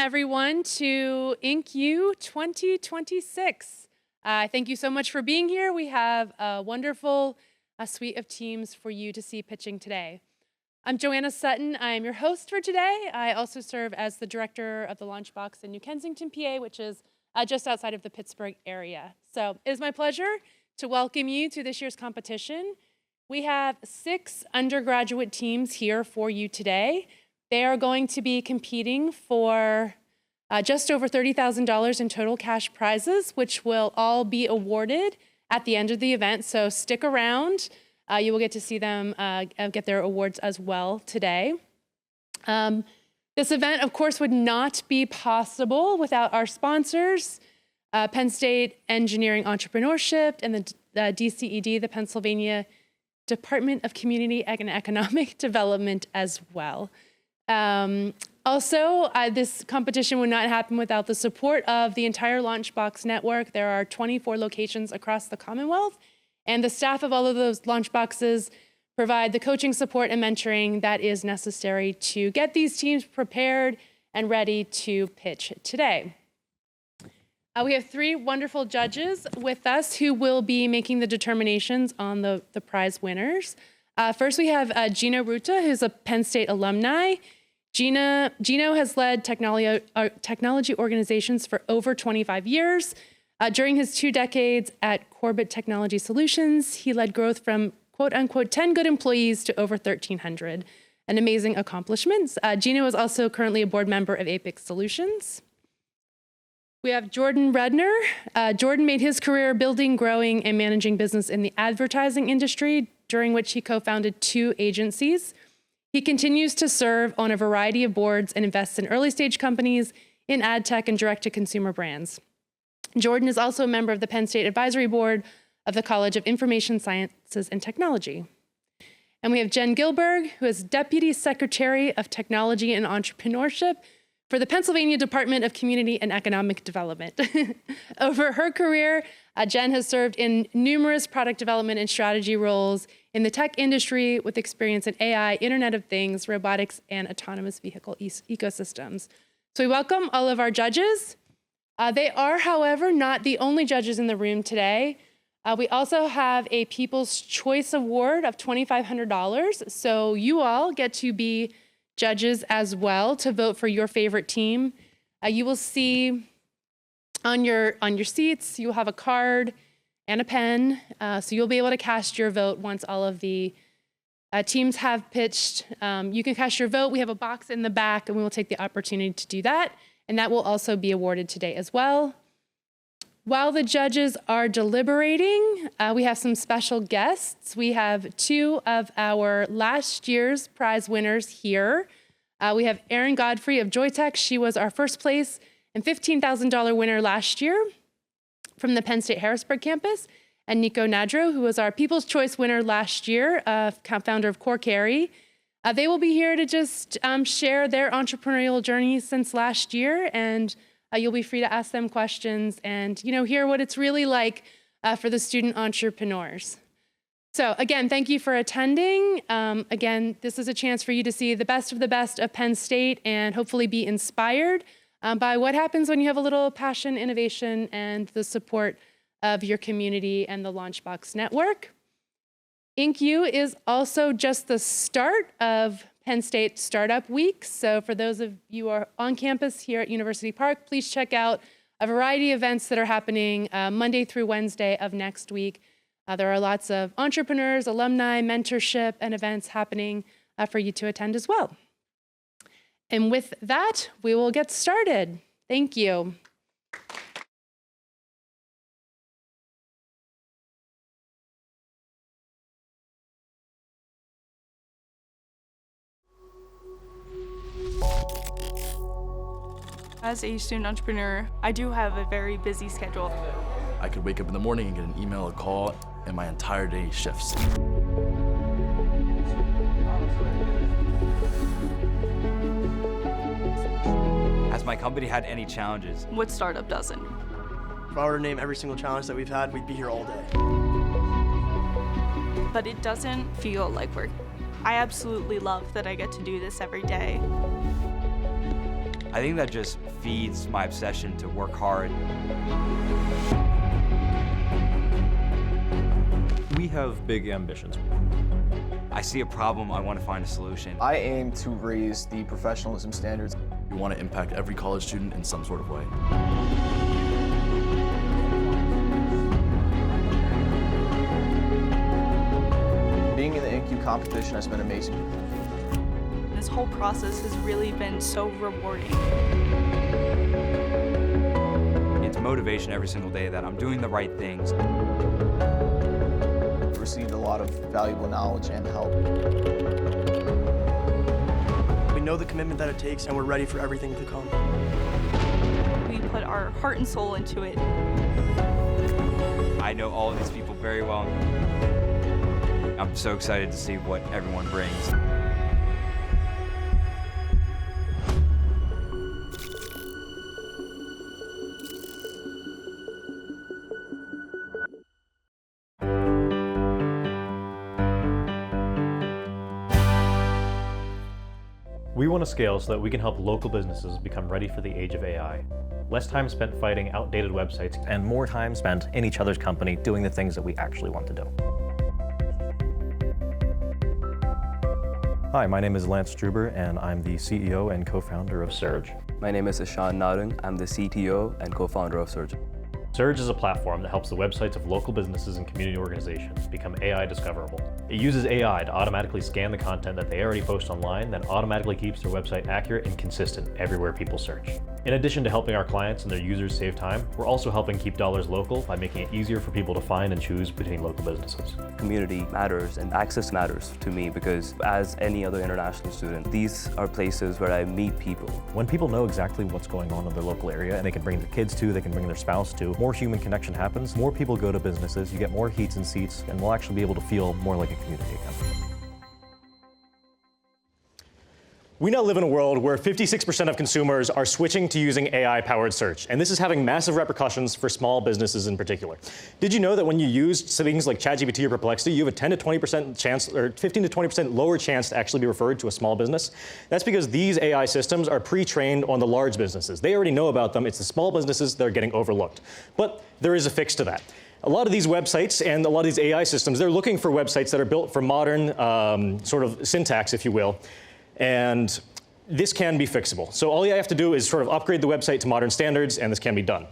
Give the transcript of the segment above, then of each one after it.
everyone to Inc.U 2026. Thank you so much for being here. We have a wonderful suite of teams for you to see pitching today. I'm Joanna Sutton. I am your host for today. I also serve as the director of the LaunchBox in New Kensington, PA, which is just outside of the Pittsburgh area. So it is my pleasure to welcome you to this year's competition. We have 6 undergraduate teams here for you today. They are going to be competing for just over $30,000 in total cash prizes, which will all be awarded at the end of the event. So stick around. You will get to see them get their awards as well today. This event, of course, would not be possible without our sponsors, Penn State Engineering Entrepreneurship and the DCED, the Pennsylvania Department of Community and Economic Development as well. Also, this competition would not happen without the support of the entire LaunchBox network. There are 24 locations across the Commonwealth, and the staff of all of those LaunchBoxes provide the coaching support and mentoring that is necessary to get these teams prepared and ready to pitch today. We have 3 wonderful judges with us who will be making the determinations on the prize winners. First, we have Gino Ruta, who's a Penn State alumni. Gino has led technology organizations for over 25 years. During his 2 decades at Corbett Technology Solutions, he led growth from quote unquote 10 good employees to over 1,300, an amazing accomplishment. Gino is also currently a board member of Apex Solutions. We have Jordan Redner. Jordan made his career building, growing, and managing business in the advertising industry, during which he co-founded 2 agencies. He continues to serve on a variety of boards and invests in early-stage companies in ad tech and direct-to-consumer brands. Jordan is also a member of the Penn State Advisory Board of the College of Information Sciences and Technology. And we have Jen Gilberg, who is Deputy Secretary of Technology and Entrepreneurship for the Pennsylvania Department of Community and Economic Development. Over her career, Jen has served in numerous product development and strategy roles in the tech industry with experience in AI, Internet of Things, robotics, and autonomous vehicle ecosystems. So we welcome all of our judges. They are, however, not the only judges in the room today. We also have a People's Choice Award of $2,500. So you all get to be judges as well to vote for your favorite team. You will see on your seats, you'll have a card and a pen. So you'll be able to cast your vote once all of the teams have pitched. You can cast your vote. We have a box in the back, and we will take the opportunity to do that. And that will also be awarded today as well. While the judges are deliberating, we have some special guests. We have 2 of our last year's prize winners here. We have Erin Godfrey of Joytech. She was our first place and $15,000 winner last year from the Penn State Harrisburg campus. And Nico Nadro, who was our People's Choice winner last year, founder of Core Carry. They will be here to just share their entrepreneurial journey since last year, and you'll be free to ask them questions and hear what it's really like for the student entrepreneurs. So again, thank you for attending. Again, this is a chance for you to see the best of Penn State and hopefully be inspired by what happens when you have a little passion, innovation, and the support of your community and the LaunchBox network. Inc.U is also just the start of Penn State Startup Week. So for those of you who are on campus here at University Park, please check out a variety of events that are happening Monday through Wednesday of next week. There are lots of entrepreneurs, alumni, mentorship, and events happening for you to attend as well. And with that, we will get started. Thank you. As a student entrepreneur, I do have a very busy schedule. I could wake up in the morning and get an email, a call, and my entire day shifts. Has my company had any challenges? What startup doesn't? If I were to name every single challenge that we've had, we'd be here all day. But it doesn't feel like work. I absolutely love that I get to do this every day. I think that just feeds my obsession to work hard. We have big ambitions. I see a problem, I want to find a solution. I aim to raise the professionalism standards. We want to impact every college student in some sort of way. Being in the Inc.U competition has been amazing. This whole process has really been so rewarding. It's motivation every single day that I'm doing the right things. We've received a lot of valuable knowledge and help. We know the commitment that it takes, and we're ready for everything to come. We put our heart and soul into it. I know all of these people very well. I'm so excited to see what everyone brings. We want to scale so that we can help local businesses become ready for the age of AI. Less time spent fighting outdated websites and more time spent in each other's company doing the things that we actually want to do. Hi, my name is Lance Struber, and I'm the CEO and co-founder of Surge. My name is Ishan Narang. I'm the CTO and co-founder of Surge. Surge is a platform that helps the websites of local businesses and community organizations become AI discoverable. It uses AI to automatically scan the content that they already post online, then automatically keeps their website accurate and consistent everywhere people search. In addition to helping our clients and their users save time, we're also helping keep dollars local by making it easier for people to find and choose between local businesses. Community matters and access matters to me because as any other international student, these are places where I meet people. When people know exactly what's going on in their local area and they can bring their kids to, they can bring their spouse to, more human connection happens, more people go to businesses, you get more heats and seats, and we'll actually be able to feel more like a community again. We now live in a world where 56% of consumers are switching to using AI-powered search, and this is having massive repercussions for small businesses in particular. Did you know that when you use things like ChatGPT or Perplexity, you have a 10 to 20% chance, or 15 to 20% lower chance to actually be referred to a small business? That's because these AI systems are pre-trained on the large businesses. They already know about them. It's the small businesses that are getting overlooked. But there is a fix to that. A lot of these websites and a lot of these AI systems, they're looking for websites that are built for modern sort of syntax, if you will. And this can be fixable. So all you have to do is sort of upgrade the website to modern standards, and this can be done.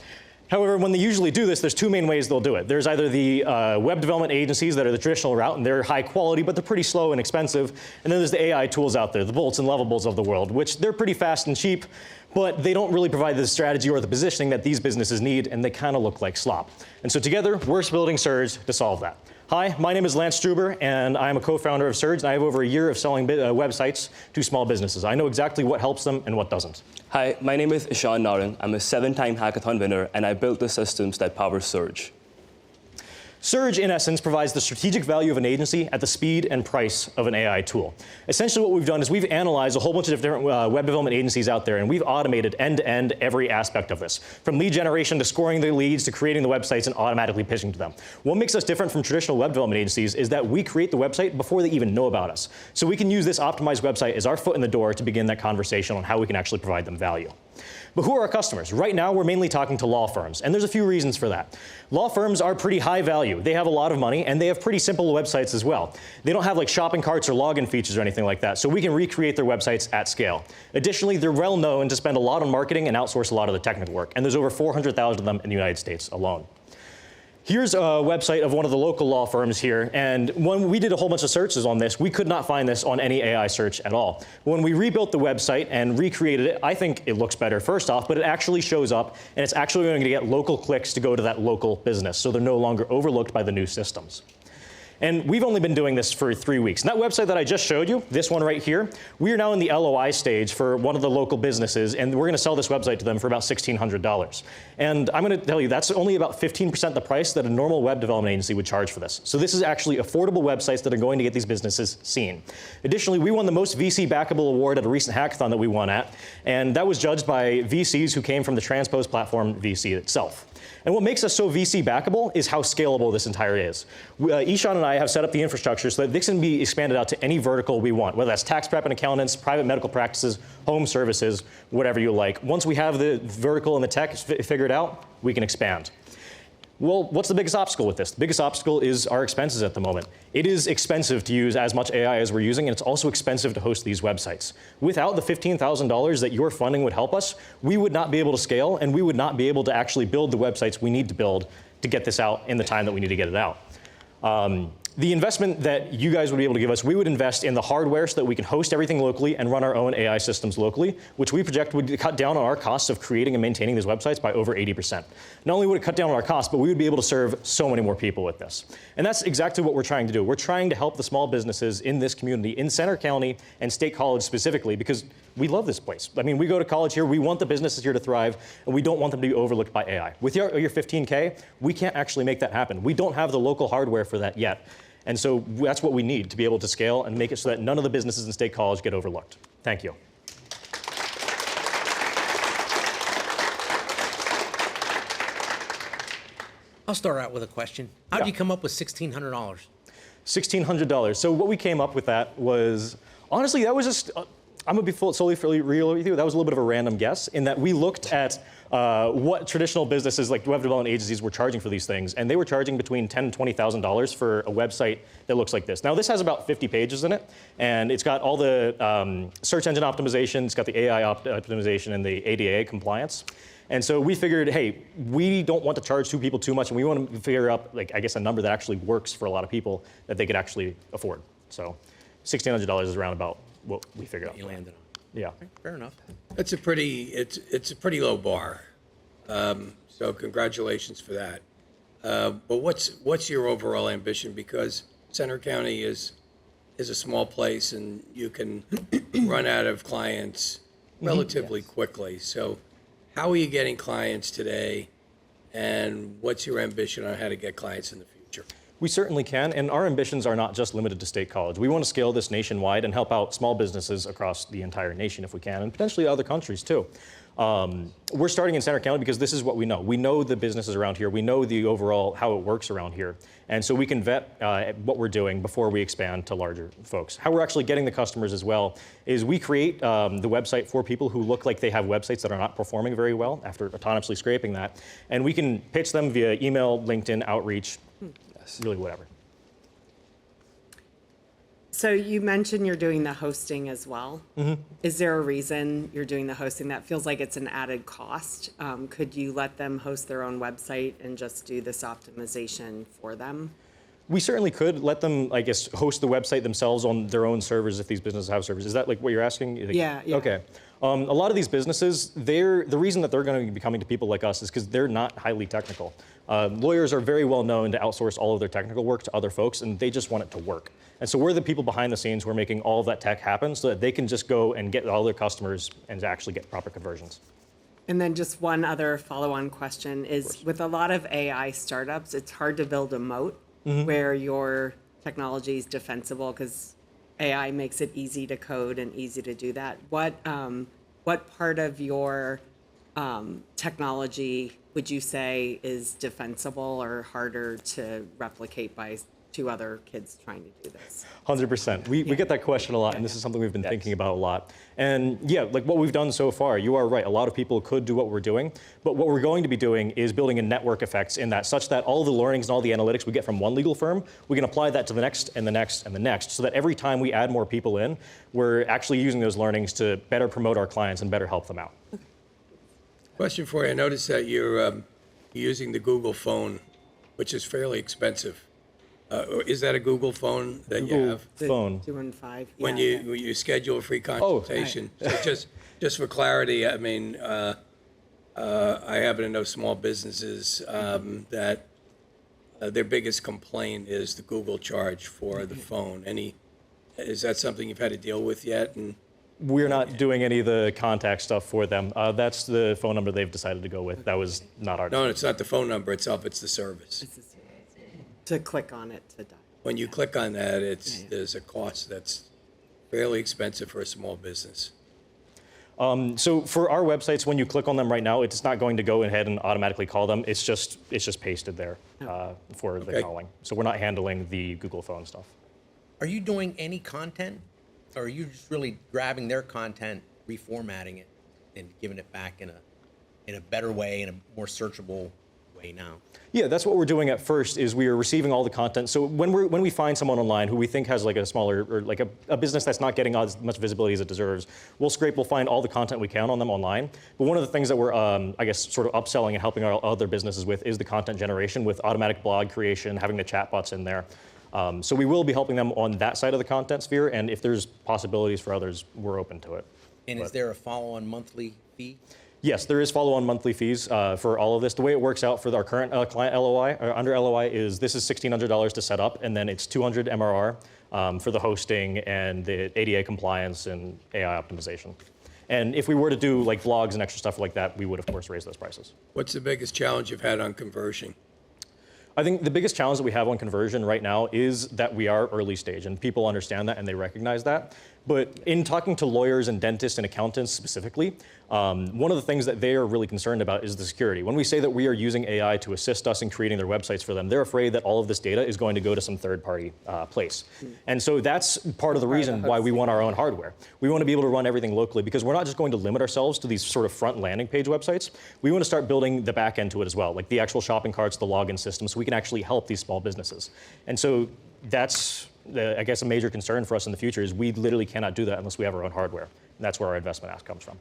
However, when they usually do this, there's two main ways they'll do it. There's either the web development agencies that are the traditional route, and they're high quality, but they're pretty slow and expensive. And then there's the AI tools out there, the Bolts and Lovables of the world, which they're pretty fast and cheap, but they don't really provide the strategy or the positioning that these businesses need, and they kind of look like slop. And so together, we're building Surge to solve that. Hi, my name is Lance Struber, and I'm a co-founder of Surge, and I have over a year of selling websites to small businesses. I know exactly what helps them and what doesn't. Hi, my name is Ishan Narang. I'm a 7-time hackathon winner, and I built the systems that power Surge. Surge, in essence, provides the strategic value of an agency at the speed and price of an AI tool. Essentially what we've done is we've analyzed a whole bunch of different web development agencies out there, and we've automated end-to-end every aspect of this, from lead generation to scoring the leads to creating the websites and automatically pitching to them. What makes us different from traditional web development agencies is that we create the website before they even know about us. So we can use this optimized website as our foot in the door to begin that conversation on how we can actually provide them value. But who are our customers? Right now, we're mainly talking to law firms, and there's a few reasons for that. Law firms are pretty high value. They have a lot of money, and they have pretty simple websites as well. They don't have like shopping carts or login features or anything like that, so we can recreate their websites at scale. Additionally, they're well known to spend a lot on marketing and outsource a lot of the technical work, and there's over 400,000 of them in the United States alone. Here's a website of one of the local law firms here, and when we did a whole bunch of searches on this, we could not find this on any AI search at all. When we rebuilt the website and recreated it, I think it looks better first off, but it actually shows up, and it's actually going to get local clicks to go to that local business, so they're no longer overlooked by the new systems. And we've only been doing this for 3 weeks. And that website that I just showed you, this one right here, we are now in the LOI stage for one of the local businesses, and we're going to sell this website to them for about $1,600. And I'm going to tell you, that's only about 15% the price that a normal web development agency would charge for this. So this is actually affordable websites that are going to get these businesses seen. Additionally, we won the most VC backable award at a recent hackathon that we won at, and that was judged by VCs who came from the Transpose platform VC itself. And what makes us so VC backable is how scalable this entire is. Ishan and I have set up the infrastructure so that this can be expanded out to any vertical we want, whether that's tax prep and accountants, private medical practices, home services, whatever you like. Once we have the vertical and the tech figured out, we can expand. Well, what's the biggest obstacle with this? The biggest obstacle is our expenses at the moment. It is expensive to use as much AI as we're using, and it's also expensive to host these websites. Without the $15,000 that your funding would help us, we would not be able to scale, and we would not be able to actually build the websites we need to build to get this out in the time that we need to get it out. The investment that you guys would be able to give us, we would invest in the hardware so that we can host everything locally and run our own AI systems locally, which we project would cut down on our costs of creating and maintaining these websites by over 80%. Not only would it cut down on our costs, but we would be able to serve so many more people with this. And that's exactly what we're trying to do. We're trying to help the small businesses in this community, in Center County and State College specifically, because we love this place. I mean, we go to college here, we want the businesses here to thrive, and we don't want them to be overlooked by AI. With your $15K, we can't actually make that happen. We don't have the local hardware for that yet. And so that's what we need to be able to scale and make it so that none of the businesses in State College get overlooked. Thank you. I'll start out with a question. How did you come up with $1,600? $1,600. So what we came up with that was, honestly, that was just, I'm going to be solely real with you. That was a little bit of a random guess in that we looked at what traditional businesses like web development agencies were charging for these things, and they were charging between $10,000 and $20,000 for a website that looks like this. Now, this has about 50 pages in it, and it's got all the search engine optimization, it's got the AI optimization, and the ADA compliance. And so we figured, hey, we don't want to charge people too much, and we want to figure out, like, I guess, a number that actually works for a lot of people that they could actually afford. So $1,600 is around about what we figured out. You landed on. Yeah. Okay, fair enough. It's a pretty low bar. So congratulations for that. But what's your overall ambition? Because Center County is a small place, and you can run out of clients relatively quickly. So how are you getting clients today, and what's your ambition on how to get clients in the future? We certainly can, and our ambitions are not just limited to State College. We want to scale this nationwide and help out small businesses across the entire nation if we can, and potentially other countries too. We're starting in Center County because this is what we know. We know the businesses around here. We know the overall how it works around here. And so we can vet what we're doing before we expand to larger folks. How we're actually getting the customers as well is we create the website for people who look like they have websites that are not performing very well after autonomously scraping that. And we can pitch them via email, LinkedIn, outreach, really whatever. So you mentioned you're doing the hosting as well. Mm-hmm. Is there a reason you're doing the hosting? That feels like it's an added cost. Could you let them host their own website and just do this optimization for them? We certainly could let them, I guess, host the website themselves on their own servers if these businesses have servers. Is that like what you're asking? Yeah. Okay. A lot of these businesses, the reason that they're going to be coming to people like us is because they're not highly technical. Lawyers are very well known to outsource all of their technical work to other folks, and they just want it to work. And so we're the people behind the scenes who are making all of that tech happen so that they can just go and get all their customers and actually get proper conversions. And then just one other follow-on question is, with a lot of AI startups, it's hard to build a moat where your technology is defensible because AI makes it easy to code and easy to do that. What part of your technology would you say is defensible or harder to replicate by two other kids trying to do this? 100%. We get that question a lot, and this is something we've been thinking about a lot. And yeah, like what we've done so far, you are right. A lot of people could do what we're doing, but what we're going to be doing is building in network effects in that, such that all the learnings and all the analytics we get from one legal firm, we can apply that to the next and the next and the next, so that every time we add more people in, we're actually using those learnings to better promote our clients and better help them out. Question for you. I noticed that you're using the Google phone, which is fairly expensive. Is that a Google phone that you have? Phone. 215. When you schedule a free consultation. So just for clarity, I mean, I happen to know small businesses that their biggest complaint is the Google charge for the phone. Is that something you've had to deal with yet? And we're not doing any of the contact stuff for them. That's the phone number they've decided to go with. That was not our decision. No, it's not the phone number itself, it's the service. To click on it to dial. When you click on that, there's a cost that's fairly expensive for a small business. So for our websites, when you click on them right now, it's not going to go ahead and automatically call them. It's just pasted there for the calling. So we're not handling the Google phone stuff. Are you doing any content, or are you just really grabbing their content, reformatting it, and giving it back in a better way, in a more searchable way now? Yeah, that's what we're doing at first. Is we are receiving all the content. So when we find someone online who we think has like a smaller or like a business that's not getting as much visibility as it deserves, we'll find all the content we can on them online. But one of the things that we're I guess sort of upselling and helping our other businesses with is the content generation with automatic blog creation, having the chatbots in there. So we will be helping them on that side of the content sphere. And if there's possibilities for others, we're open to it. And is there a follow-on monthly fee? Yes, there is follow-on monthly fees for all of this. The way it works out for our current client LOI, or under LOI, is this is $1,600 to set up, and then it's $200 MRR for the hosting and the ADA compliance and AI optimization. And if we were to do like vlogs and extra stuff like that, we would of course raise those prices. What's the biggest challenge you've had on conversion? I think the biggest challenge that we have on conversion right now is that we are early stage, and people understand that and they recognize that. But in talking to lawyers and dentists and accountants specifically, one of the things that they are really concerned about is the security. When we say that we are using AI to assist us in creating their websites for them, they're afraid that all of this data is going to go to some third-party place. And so that's part of the reason why we want our own hardware. We want to be able to run everything locally because we're not just going to limit ourselves to these sort of front landing page websites. We want to start building the back end to it as well, like the actual shopping carts, the login system, so we can actually help these small businesses. And so that's, I guess, a major concern for us in the future is we literally cannot do that unless we have our own hardware. And that's where our investment ask comes from.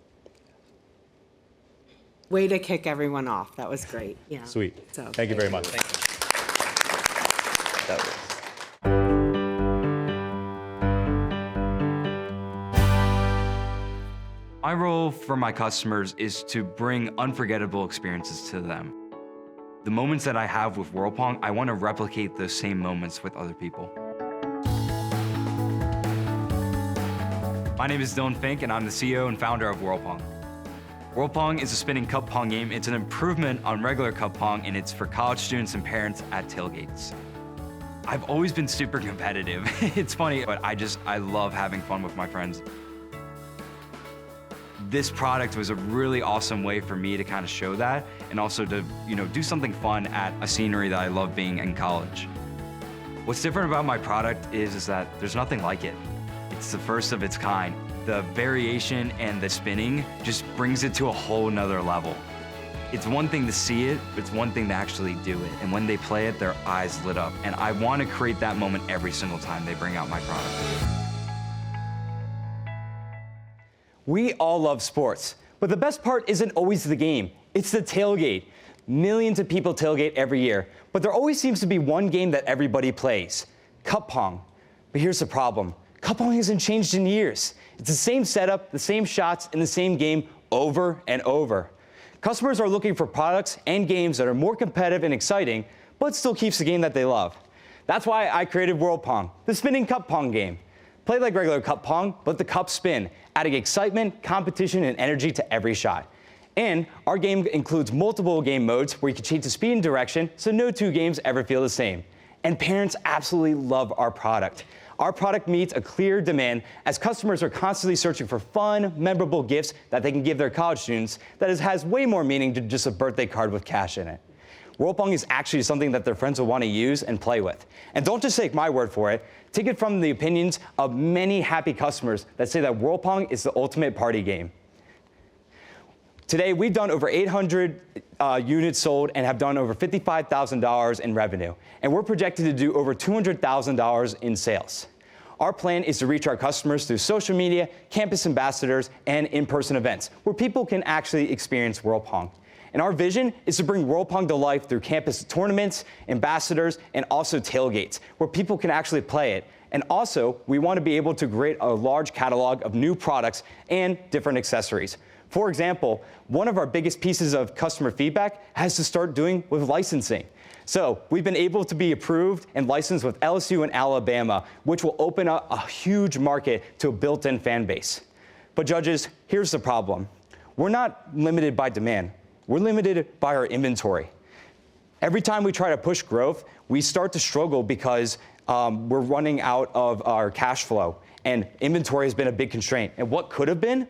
Way to kick everyone off. That was great. Yeah. Sweet. So, thank you very much. My role for my customers is to bring unforgettable experiences to them. The moments that I have with Whirlpong, I want to replicate those same moments with other people. My name is Dylan Fink, and I'm the CEO and founder of Whirlpong. Whirlpong is a spinning cup pong game. It's an improvement on regular cup pong, and it's for college students and parents at tailgates. I've always been super competitive. It's funny, but I love having fun with my friends. This product was a really awesome way for me to kind of show that, and also to, do something fun at a scenery that I love being in college. What's different about my product is that there's nothing like it. It's the first of its kind. The variation and the spinning just brings it to a whole nother level. It's one thing to see it, but it's one thing to actually do it. And when they play it, their eyes lit up. And I want to create that moment every single time they bring out my product. We all love sports, but the best part isn't always the game. It's the tailgate. Millions of people tailgate every year, but there always seems to be one game that everybody plays, cup pong. But here's the problem. Cup pong hasn't changed in years. It's the same setup, the same shots, and the same game over and over. Customers are looking for products and games that are more competitive and exciting, but still keeps the game that they love. That's why I created Whirlpong, the spinning cup pong game. Play like regular cup pong, but the cup spin, adding excitement, competition, and energy to every shot. And our game includes multiple game modes where you can change the speed and direction, so no two games ever feel the same. And parents absolutely love our product. Our product meets a clear demand as customers are constantly searching for fun, memorable gifts that they can give their college students that has way more meaning than just a birthday card with cash in it. Whirlpong is actually something that their friends will want to use and play with. And don't just take my word for it. Take it from the opinions of many happy customers that say that Whirlpong is the ultimate party game. Today, we've done over 800 units sold and have done over $55,000 in revenue. And we're projected to do over $200,000 in sales. Our plan is to reach our customers through social media, campus ambassadors, and in-person events where people can actually experience Whirlpong. And our vision is to bring Whirlpong to life through campus tournaments, ambassadors, and also tailgates where people can actually play it. And also, we want to be able to create a large catalog of new products and different accessories. For example, one of our biggest pieces of customer feedback has to start doing with licensing. So we've been able to be approved and licensed with LSU and Alabama, which will open up a huge market to a built-in fan base. But judges, here's the problem. We're not limited by demand. We're limited by our inventory. Every time we try to push growth, we start to struggle because we're running out of our cash flow, and inventory has been a big constraint. And what could have been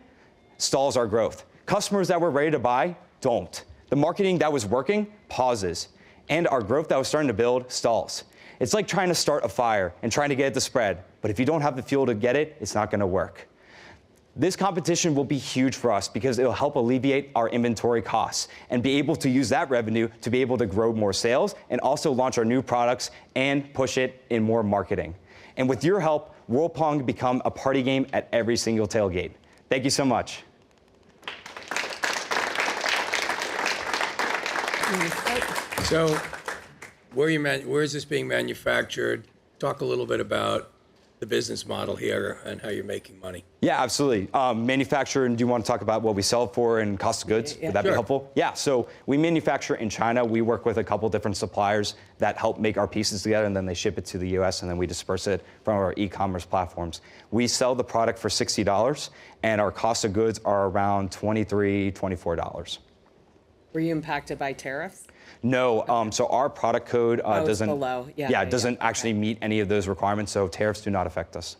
stalls our growth. Customers that were ready to buy don't. The marketing that was working pauses, and our growth that was starting to build stalls. It's like trying to start a fire and trying to get it to spread, but if you don't have the fuel to get it, it's not gonna work. This competition will be huge for us because it'll help alleviate our inventory costs and be able to use that revenue to be able to grow more sales and also launch our new products and push it in more marketing. And with your help, World Pong become a party game at every single tailgate. Thank you so much. So, where is this being manufactured? Talk a little bit about the business model here and how you're making money. Yeah, absolutely. Manufacturer, and do you want to talk about what we sell it for and cost of goods? Would that be helpful? Yeah, so we manufacture in China. We work with a couple different suppliers that help make our pieces together, and then they ship it to the US, and then we disperse it from our e-commerce platforms. We sell the product for $60, and our cost of goods are around $23, $24. Were you impacted by tariffs? No, so our product code doesn't, below. doesn't actually meet any of those requirements, so tariffs do not affect us.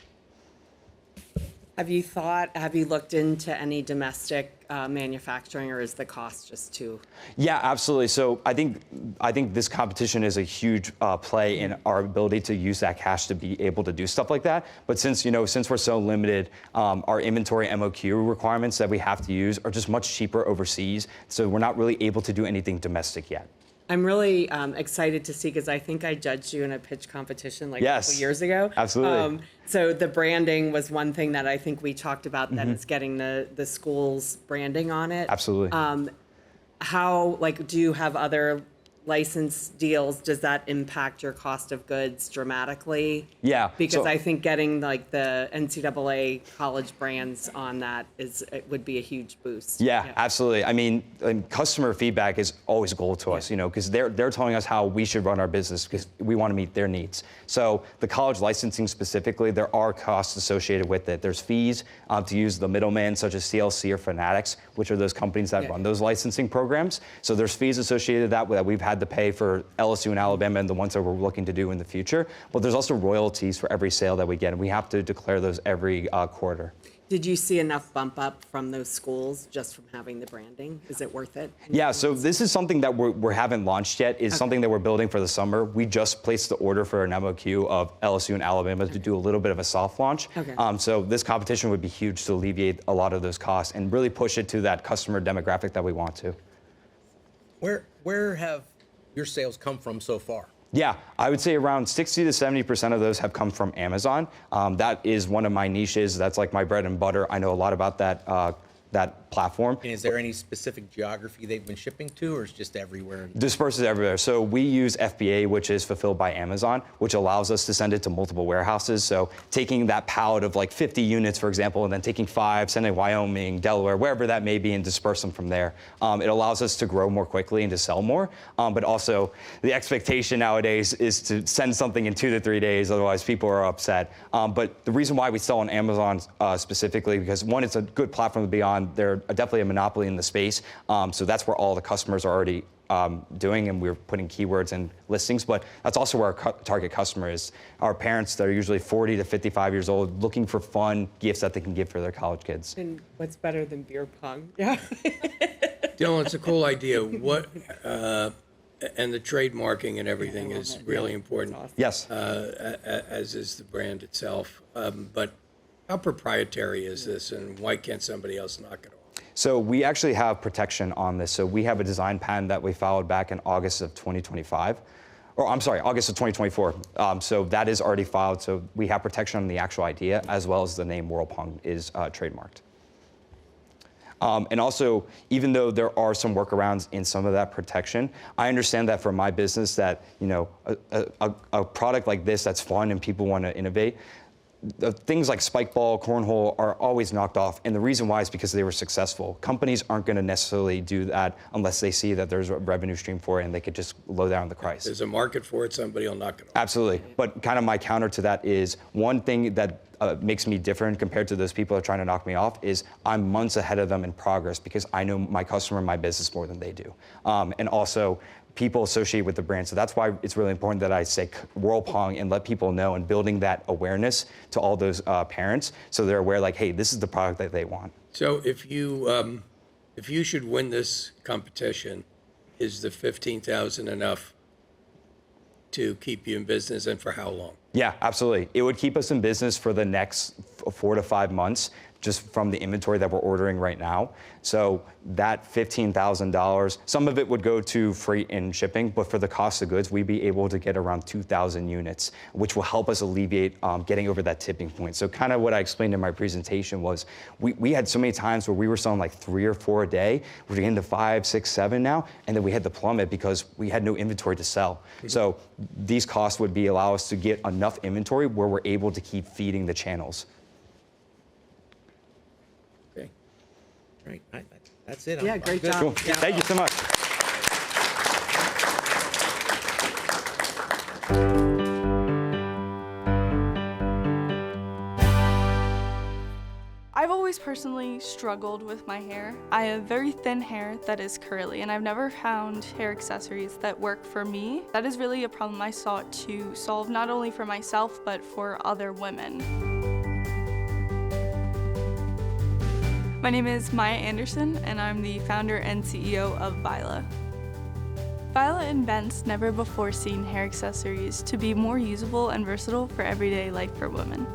Have you looked into any domestic manufacturing, or is the cost just too? Yeah, absolutely. So I think this competition is a huge play in our ability to use that cash to be able to do stuff like that. But since we're so limited, our inventory MOQ requirements that we have to use are just much cheaper overseas. So we're not really able to do anything domestic yet. I'm really excited to see, because I think I judged you in a pitch competition like a couple years ago. Absolutely. So the branding was one thing that I think we talked about, that it's getting the school's branding on it. Absolutely. How, do you have other license deals? Does that impact your cost of goods dramatically? Yeah. Because I think getting the NCAA college brands on that it would be a huge boost. Yeah, absolutely. I mean, customer feedback is always gold to us, because they're telling us how we should run our business because we want to meet their needs. So the college licensing specifically, there are costs associated with it. There's fees to use the middleman, such as CLC or Fanatics, which are those companies that run those licensing programs. So there's fees associated with that we've had to pay for LSU and Alabama and the ones that we're looking to do in the future. But there's also royalties for every sale that we get, and we have to declare those every quarter. Did you see enough bump up from those schools just from having the branding? Is it worth it? Yeah, so this is something that we haven't launched yet. It's something that we're building for the summer. We just placed the order for an MOQ of LSU and Alabama to do a little bit of a soft launch. So this competition would be huge to alleviate a lot of those costs and really push it to that customer demographic that we want to. Where have your sales come from so far? Yeah, I would say around 60 to 70% of those have come from Amazon. That is one of my niches. That's like my bread and butter. I know a lot about that platform. And is there any specific geography they've been shipping to, or is it just everywhere? Disperses everywhere. So we use FBA, which is fulfilled by Amazon, which allows us to send it to multiple warehouses. So taking that pallet of 50 units, for example, and then taking 5, sending Wyoming, Delaware, wherever that may be, and disperse them from there. It allows us to grow more quickly and to sell more. But also, the expectation nowadays is to send something in 2 to 3 days, otherwise people are upset. But the reason why we sell on Amazon specifically, because one, it's a good platform to be on. They're definitely a monopoly in the space. So that's where all the customers are already doing, and we're putting keywords and listings. But that's also where our target customer is. Our parents that are usually 40 to 55 years old, looking for fun gifts that they can give for their college kids. And what's better than beer pong? Yeah. Dylan, it's a cool idea. And the trademarking and everything is really important. Awesome. Yes. As is the brand itself. But how proprietary is this, and why can't somebody else knock it off? So we actually have protection on this. So we have a design patent that we filed back in August of 2025. Or I'm sorry, August of 2024. So that is already filed. So we have protection on the actual idea, as well as the name World Pong is trademarked. And also, even though there are some workarounds in some of that protection, I understand that for my business that, a product like this that's fun and people want to innovate, things like spike ball, cornhole are always knocked off. And the reason why is because they were successful. Companies aren't going to necessarily do that unless they see that there's a revenue stream for it and they could just low down the price. There's a market for it, somebody will knock it off. Absolutely. But kind of my counter to that is one thing that makes me different compared to those people that are trying to knock me off is I'm months ahead of them in progress because I know my customer and my business more than they do. And also, people associate with the brand. So that's why it's really important that I say Whirlpong and let people know, and building that awareness to all those parents so they're aware, like, hey, this is the product that they want. So if you should win this competition, is the $15,000 enough to keep you in business, and for how long? Yeah, absolutely. It would keep us in business for the next 4 to 5 months, just from the inventory that we're ordering right now. So that $15,000, some of it would go to freight and shipping, but for the cost of goods, we'd be able to get around 2,000 units, which will help us alleviate getting over that tipping point. So kind of what I explained in my presentation was we had so many times where we were selling like 3 or 4 a day. We're getting to 5, 6, 7 now, and then we had to plummet because we had no inventory to sell. So these costs would allow us to get enough inventory where we're able to keep feeding the channels. Right. That's it. Yeah, great job. Cool. Yeah. Thank you so much. I've always personally struggled with my hair. I have very thin hair that is curly, and I've never found hair accessories that work for me. That is really a problem I sought to solve, not only for myself, but for other women. My name is Maya Anderson, and I'm the founder and CEO of Vila. Vila invents never-before-seen hair accessories to be more usable and versatile for everyday life for women.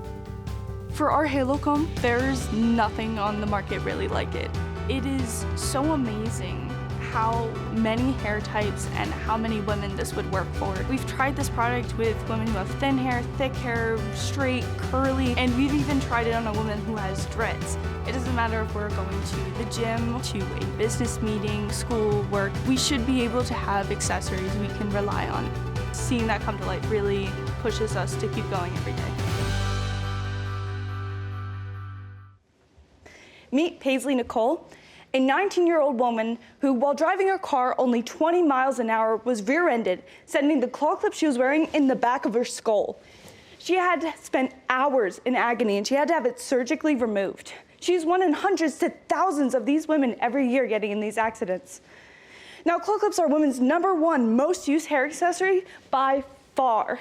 For our halo comb, there's nothing on the market really like it. It is so amazing how many hair types and how many women this would work for. We've tried this product with women who have thin hair, thick hair, straight, curly, and we've even tried it on a woman who has dreads. It doesn't matter if we're going to the gym, to a business meeting, school, work, we should be able to have accessories we can rely on. Seeing that come to light really pushes us to keep going every day. Meet Paisley Nicole, a 19-year-old woman who, while driving her car only 20 miles an hour, was rear-ended, sending the claw clip she was wearing in the back of her skull. She had to spend hours in agony, and she had to have it surgically removed. She's one in hundreds to thousands of these women every year getting in these accidents. Now, claw clips are women's #1 most used hair accessory by far.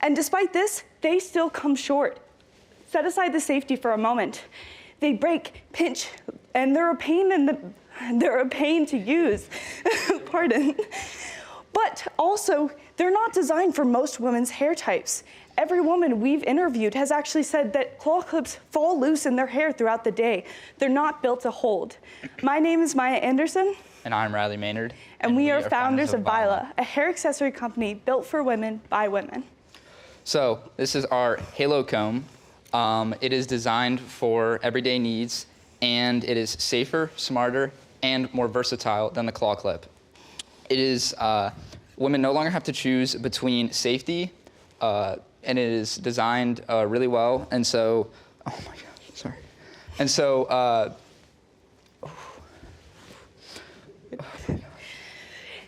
And despite this, they still come short. Set aside the safety for a moment. They break, pinch, and they're a pain to use. Pardon. But also, they're not designed for most women's hair types. Every woman we've interviewed has actually said that claw clips fall loose in their hair throughout the day. They're not built to hold. My name is Maya Anderson. And I'm Riley Maynard. And we are founders of Vila, a hair accessory company built for women by women. So this is our Halo Comb. It is designed for everyday needs, and it is safer, smarter, and more versatile than the claw clip. It is, women no longer have to choose between safety, and it is designed really well, and so, oh my gosh, sorry. And so,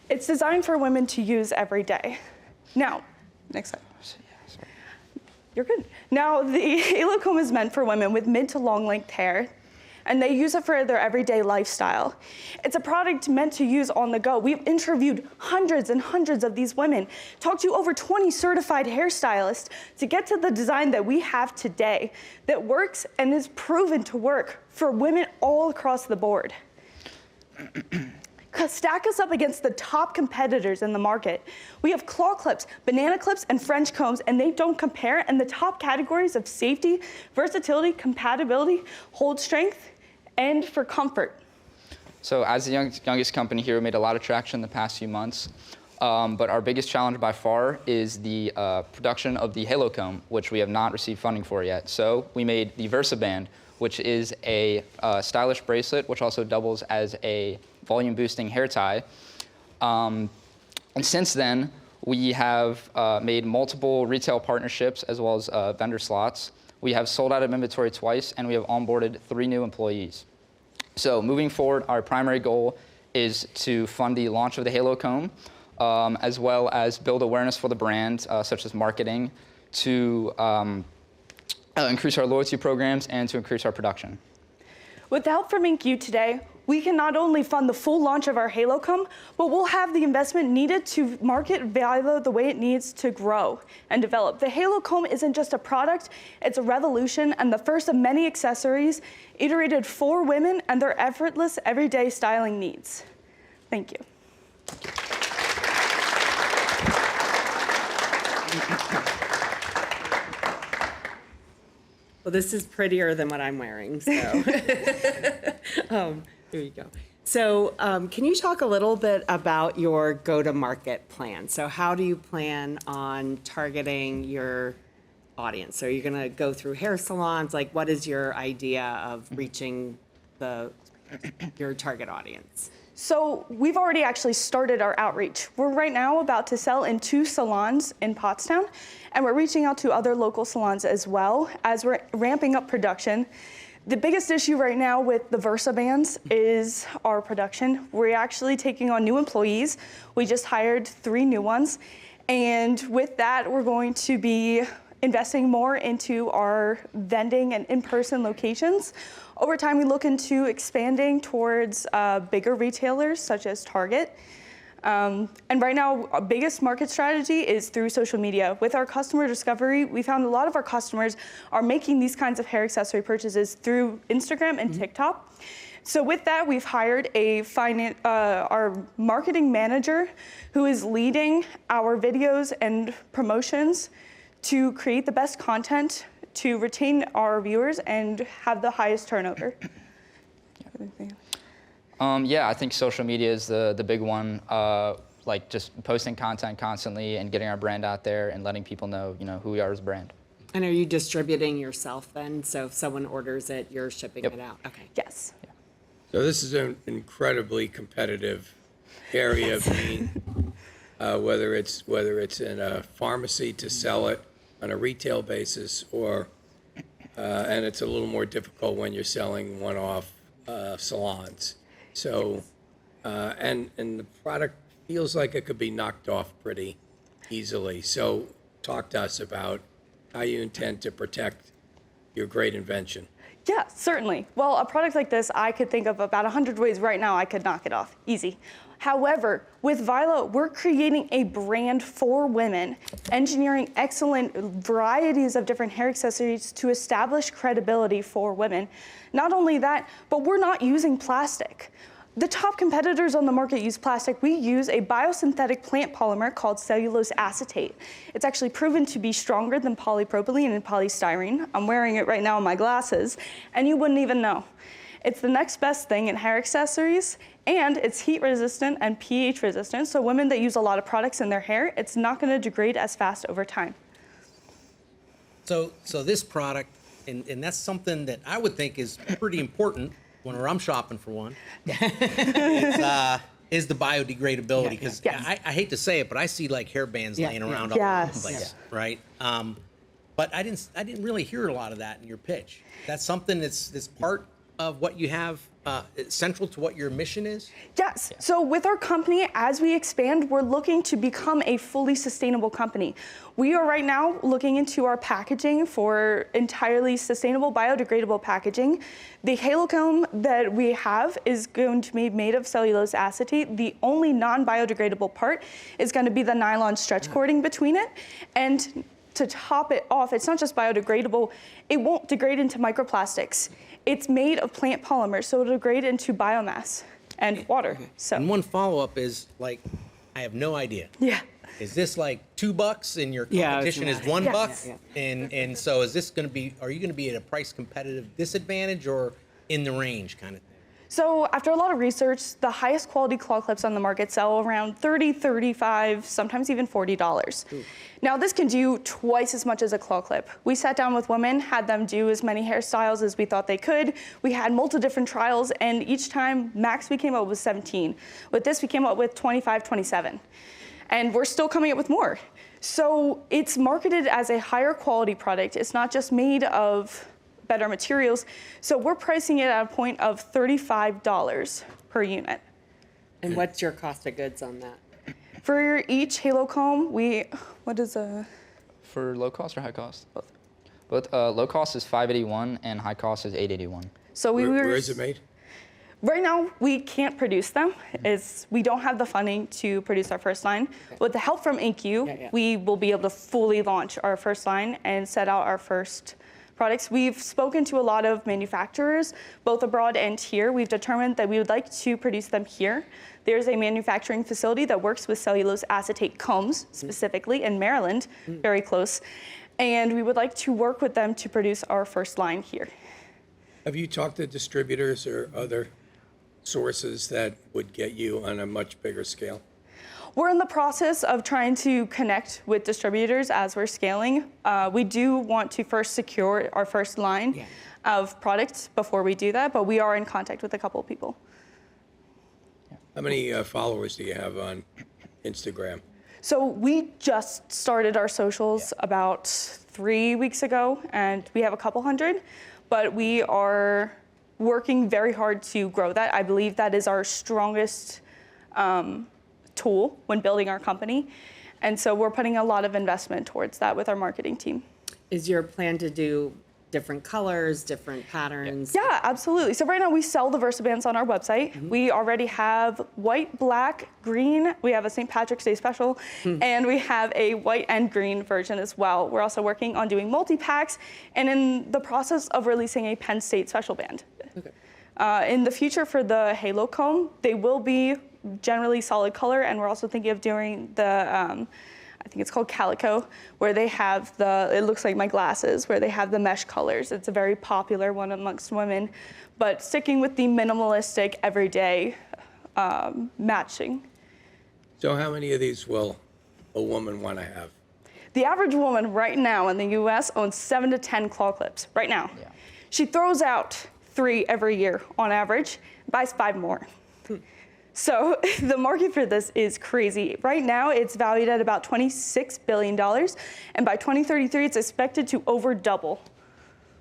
it's designed for women to use every day. Now, next slide. You're good. Now, the Halo Comb is meant for women with mid to long length hair, and they use it for their everyday lifestyle. It's a product meant to use on the go. We've interviewed hundreds and hundreds of these women, talked to over 20 certified hairstylists to get to the design that we have today that works and is proven to work for women all across the board. Stack us up against the top competitors in the market. We have claw clips, banana clips, and French combs, and they don't compare. And the top categories of safety, versatility, compatibility, hold strength, and for comfort. So as the youngest company here, we made a lot of traction in the past few months. But our biggest challenge by far is the production of the Halo Comb, which we have not received funding for yet. So we made the VersaBand, which is a stylish bracelet, which also doubles as a volume boosting hair tie. And since then, we have made multiple retail partnerships as well as vendor slots. We have sold out of inventory twice, and we have onboarded 3 new employees. So moving forward, our primary goal is to fund the launch of the Halo Comb, as well as build awareness for the brand, such as marketing, to increase our loyalty programs and to increase our production. With the help from Inc.U today, we can not only fund the full launch of our Halo Comb, but we'll have the investment needed to market Vila the way it needs to grow and develop. The Halo Comb isn't just a product, it's a revolution and the first of many accessories iterated for women and their effortless everyday styling needs. Thank you. Well, this is prettier than what I'm wearing, so. Here you go. So can you talk a little bit about your go-to-market plan? So how do you plan on targeting your audience? So you're going to go through hair salons? Like, what is your idea of reaching your target audience? So we've already actually started our outreach. We're right now about to sell in 2 salons in Pottstown, and we're reaching out to other local salons as well as we're ramping up production. The biggest issue right now with the Versa bands is our production. We're actually taking on new employees. We just hired 3 new ones. And with that, we're going to be investing more into our vending and in-person locations. Over time, we look into expanding towards bigger retailers such as Target. And right now, our biggest market strategy is through social media. With our customer discovery, we found a lot of our customers are making these kinds of hair accessory purchases through Instagram and TikTok. So with that, we've hired our marketing manager who is leading our videos and promotions to create the best content to retain our viewers and have the highest turnover. Yeah, I think social media is the big one. Like just posting content constantly and getting our brand out there and letting people know, who we are as a brand. And are you distributing yourself then? So if someone orders it, you're shipping it out? Okay. Yes. Yeah. So this is an incredibly competitive area of need, whether it's in a pharmacy to sell it on a retail basis, or and it's a little more difficult when you're selling one-off salons. So, and the product feels like it could be knocked off pretty easily. So talk to us about how you intend to protect your great invention. Yeah, certainly. Well, a product like this, I could think of about 100 ways right now I could knock it off, easy. However, with Vila, we're creating a brand for women, engineering excellent varieties of different hair accessories to establish credibility for women. Not only that, but we're not using plastic. The top competitors on the market use plastic. We use a biosynthetic plant polymer called cellulose acetate. It's actually proven to be stronger than polypropylene and polystyrene. I'm wearing it right now in my glasses, and you wouldn't even know. It's the next best thing in hair accessories, and it's heat resistant and pH resistant, so women that use a lot of products in their hair, it's not going to degrade as fast over time. So this product, and that's something that I would think is pretty important whenever I'm shopping for one, is the biodegradability. Because I hate to say it, but I see like hair bands laying around all over the place, right? But I didn't really hear a lot of that in your pitch. That's something that's part of what you have central to what your mission is? Yes. So with our company, as we expand, we're looking to become a fully sustainable company. We are right now looking into our packaging for entirely sustainable, biodegradable packaging. The Halo Comb that we have is going to be made of cellulose acetate. The only non-biodegradable part is going to be the nylon stretch cording between it. And to top it off, it's not just biodegradable, it won't degrade into microplastics. It's made of plant polymers, so it'll degrade into biomass and water. So. And one follow-up is, like, I have no idea. Yeah. Is this like $2 and your competition is $1? And so is this going to be, are you going to be at a price competitive disadvantage or in the range kind of thing? So after a lot of research, the highest quality claw clips on the market sell around $30, $35, sometimes even $40. Ooh. Now this can do twice as much as a claw clip. We sat down with women, had them do as many hairstyles as we thought they could. We had multiple different trials, and each time max we came up with 17. With this we came up with 25, 27. And we're still coming up with more. So it's marketed as a higher quality product. It's not just made of better materials. So we're pricing it at a point of $35 per unit. And what's your cost of goods on that? For each Halo Comb, what is a? For low cost or high cost? Both. Low cost is $581 and high cost is $881. So where is it made? Right now, we can't produce them. We don't have the funding to produce our first line. With the help from Inc.U, we will be able to fully launch our first line and set out our first products. We've spoken to a lot of manufacturers, both abroad and here. We've determined that we would like to produce them here. There's a manufacturing facility that works with cellulose acetate combs, specifically in Maryland, very close. And we would like to work with them to produce our first line here. Have you talked to distributors or other sources that would get you on a much bigger scale? We're in the process of trying to connect with distributors as we're scaling. We do want to first secure our first line of products before we do that, but we are in contact with a couple of people. How many followers do you have on Instagram? So we just started our socials about 3 weeks ago, and we have a couple hundred, but we are working very hard to grow that. I believe that is our strongest tool when building our company. And so we're putting a lot of investment towards that with our marketing team. Is your plan to do different colors, different patterns? Yeah, absolutely. So right now we sell the VersaBands on our website. We already have white, black, green. We have a St. Patrick's Day special, and we have a white and green version as well. We're also working on doing multi-packs and in the process of releasing a Penn State special band. Okay. In the future for the Halo comb, they will be generally solid color, and we're also thinking of doing the I think it's called Calico, where they have it looks like my glasses, where they have the mesh colors. It's a very popular one amongst women, but sticking with the minimalistic, everyday matching. So how many of these will a woman want to have? The average woman right now in the US owns 7 to 10 claw clips, right now. Yeah. She throws out 3 every year on average, buys 5 more. So the market for this is crazy. Right now, it's valued at about $26 billion, and by 2033, it's expected to over double.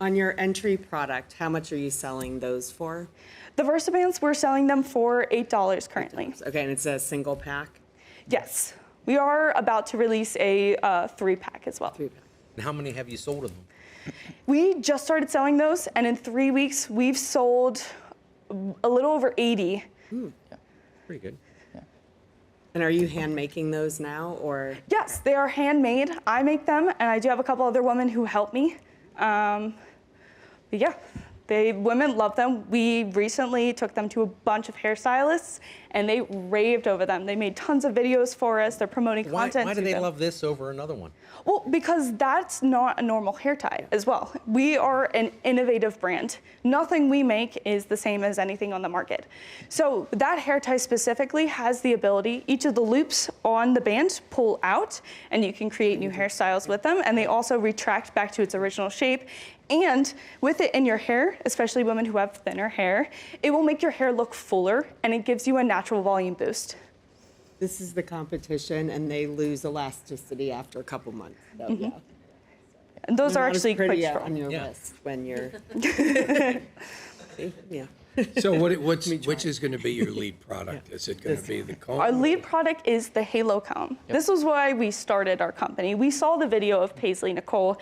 On your entry product, how much are you selling those for? The VersaBands, we're selling them for $8 currently. Okay, and it's a single pack? Yes. We are about to release a 3-pack as well. 3-pack. And how many have you sold of them? We just started selling those, and in 3 weeks, we've sold a little over 80. Pretty good. Yeah. And are you hand making those now, or? Yes, they are handmade. I make them, and I do have a couple other women who help me. But yeah, women love them. We recently took them to a bunch of hairstylists, and they raved over them. They made tons of videos for us. They're promoting content. Why do they love this over another one? Well, because that's not a normal hair tie as well. We are an innovative brand. Nothing we make is the same as anything on the market. So that hair tie specifically has the ability, each of the loops on the band pull out, and you can create new hairstyles with them, and they also retract back to its original shape. And with it in your hair, especially women who have thinner hair, it will make your hair look fuller, and it gives you a natural volume boost. This is the competition, and they lose elasticity after a couple months. So, yeah. And those are actually quite strong. On your wrist when you're. Yeah. So which is going to be your lead product? Is it going to be the comb? Our lead product is the Halo comb. Yep. This was why we started our company. We saw the video of Paisley Nicole,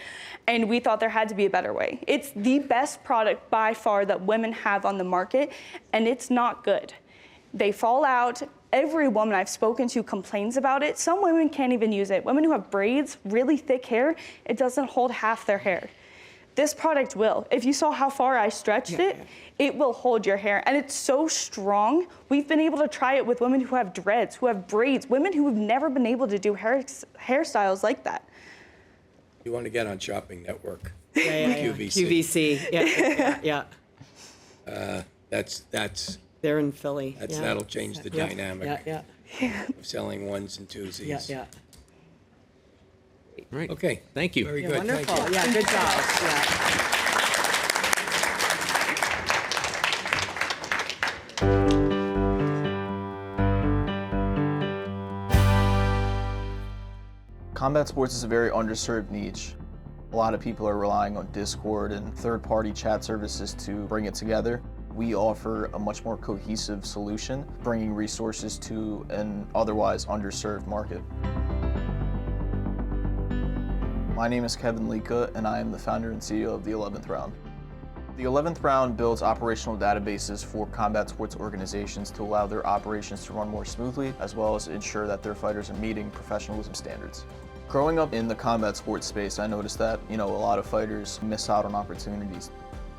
and we thought there had to be a better way. It's the best product by far that women have on the market, and it's not good. They fall out. Every woman I've spoken to complains about it. Some women can't even use it. Women who have braids, really thick hair, it doesn't hold half their hair. This product will. If you saw how far I stretched it, it will hold your hair. And it's so strong. We've been able to try it with women who have dreads, who have braids, women who have never been able to do hairstyles like that. You want to get on Shopping Network. QVC. Yeah. That's. They're in Philly. That'll change the dynamic of selling ones and twosies. Yeah. Right. Okay. Thank you. Very good. Wonderful. Thank you. Yeah, good job. Yeah. Combat sports is a very underserved niche. A lot of people are relying on Discord and third-party chat services to bring it together. We offer a much more cohesive solution, bringing resources to an otherwise underserved market. My name is Kevin Lika, and I am the founder and CEO of the 11th Round. The 11th round builds operational databases for combat sports organizations to allow their operations to run more smoothly, as well as ensure that their fighters are meeting professionalism standards. Growing up in the combat sports space, I noticed that, a lot of fighters miss out on opportunities.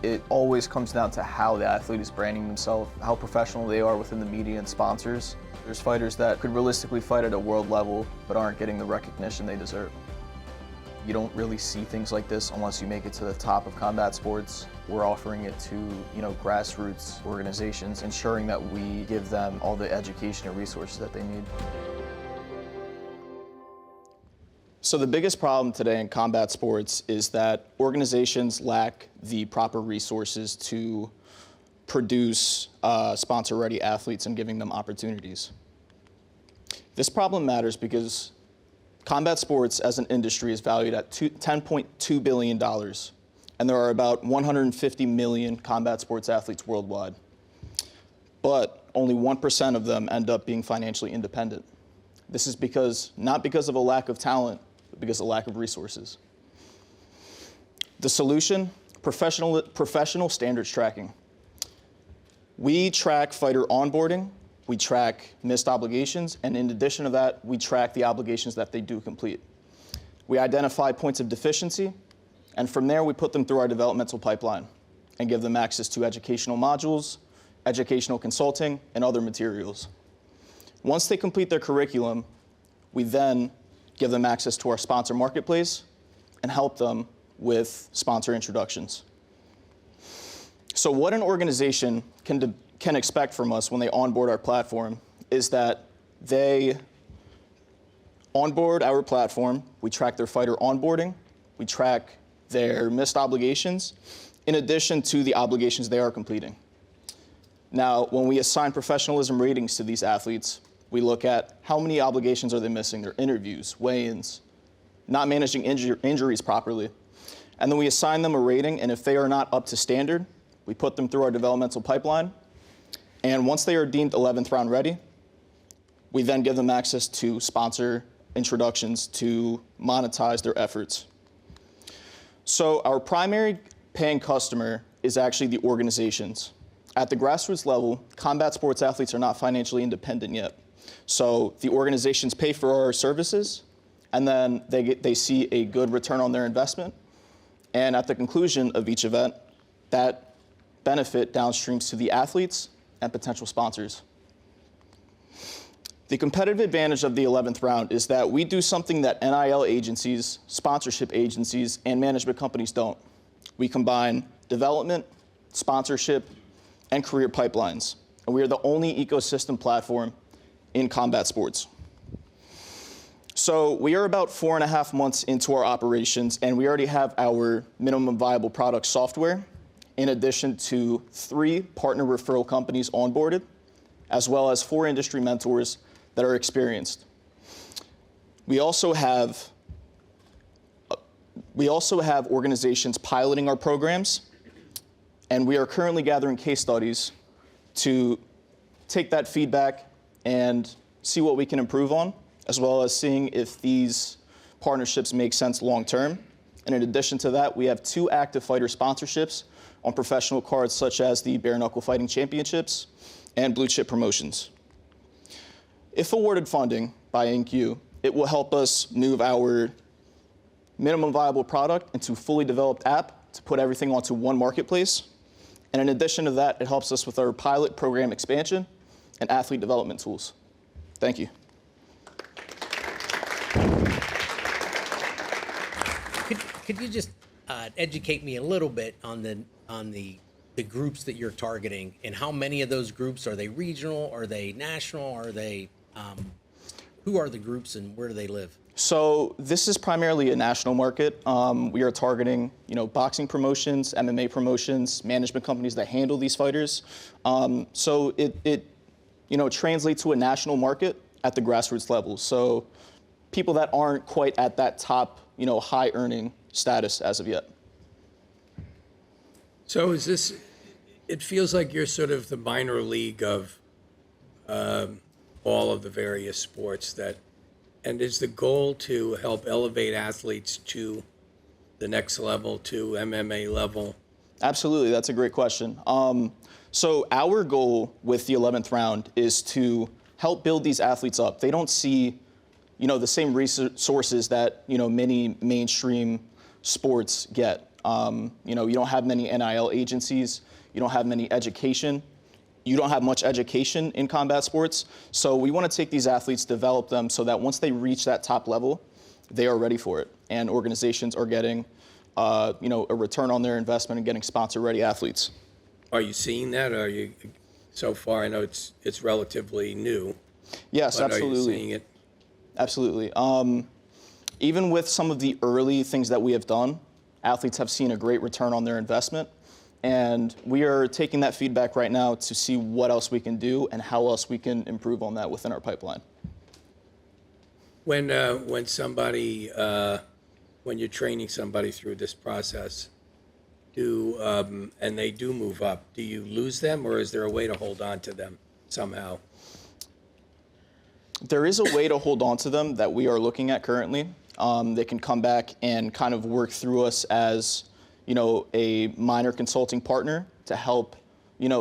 It always comes down to how the athlete is branding themselves, how professional they are within the media and sponsors. There's fighters that could realistically fight at a world level, but aren't getting the recognition they deserve. You don't really see things like this unless you make it to the top of combat sports. We're offering it to, grassroots organizations, ensuring that we give them all the education and resources that they need. So the biggest problem today in combat sports is that organizations lack the proper resources to produce sponsor-ready athletes and giving them opportunities. This problem matters because combat sports as an industry is valued at $10.2 billion, and there are about 150 million combat sports athletes worldwide. But only 1% of them end up being financially independent. This is not because of a lack of talent, but because of a lack of resources. The solution, professional standards tracking. We track fighter onboarding, we track missed obligations, and in addition to that, we track the obligations that they do complete. We identify points of deficiency, and from there we put them through our developmental pipeline and give them access to educational modules, educational consulting, and other materials. Once they complete their curriculum, we then give them access to our sponsor marketplace and help them with sponsor introductions. So what an organization can expect from us when they onboard our platform is that they onboard our platform, we track their fighter onboarding, we track their missed obligations, in addition to the obligations they are completing. Now, when we assign professionalism ratings to these athletes, we look at how many obligations are they missing, their interviews, weigh-ins, not managing injuries properly. And then we assign them a rating, and if they are not up to standard, we put them through our developmental pipeline. And once they are deemed 11th round ready, we then give them access to sponsor introductions to monetize their efforts. So our primary paying customer is actually the organizations. At the grassroots level, combat sports athletes are not financially independent yet. So the organizations pay for our services, and then they see a good return on their investment. And at the conclusion of each event, that benefit downstreams to the athletes and potential sponsors. The competitive advantage of the 11th round is that we do something that NIL agencies, sponsorship agencies, and management companies don't. We combine development, sponsorship, and career pipelines. And we are the only ecosystem platform in combat sports. So we are about 4.5 months into our operations, and we already have our minimum viable product software, in addition to 3 partner referral companies onboarded, as well as 4 industry mentors that are experienced. We also have organizations piloting our programs, and we are currently gathering case studies to take that feedback and see what we can improve on, as well as seeing if these partnerships make sense long term. And in addition to that, we have 2 active fighter sponsorships on professional cards such as the Bare Knuckle Fighting Championships and Blue Chip Promotions. If awarded funding by Inc.U, it will help us move our minimum viable product into a fully developed app to put everything onto one marketplace. And in addition to that, it helps us with our pilot program expansion and athlete development tools. Thank you. Could you just educate me a little bit on the groups that you're targeting, and how many of those groups are they regional? Are they national? Are they who are the groups and where do they live? So this is primarily a national market. We are targeting, boxing promotions, MMA promotions, management companies that handle these fighters. So it translates to a national market at the grassroots level. So people that aren't quite at that top, high earning status as of yet. So it feels like you're sort of the minor league of all of the various sports and is the goal to help elevate athletes to the next level, to MMA level, Absolutely, that's a great question. So our goal with the 11th round is to help build these athletes up. They don't see, the same resources that, many mainstream sports get. You don't have many NIL agencies. You don't have many education. You don't have much education in combat sports. So we want to take these athletes, develop them so that once they reach that top level, they are ready for it. And organizations are getting, a return on their investment and getting sponsor-ready athletes. Are you seeing that? Are you, so far, I know it's relatively new. Yes, but absolutely. Are you seeing it? Absolutely. Even with some of the early things that we have done, athletes have seen a great return on their investment. And we are taking that feedback right now to see what else we can do and how else we can improve on that within our pipeline. When somebody, when you're training somebody through this process, and they do move up, do you lose them, or is there a way to hold on to them somehow? There is a way to hold on to them that we are looking at currently. They can come back and kind of work through us as, a minor consulting partner to help,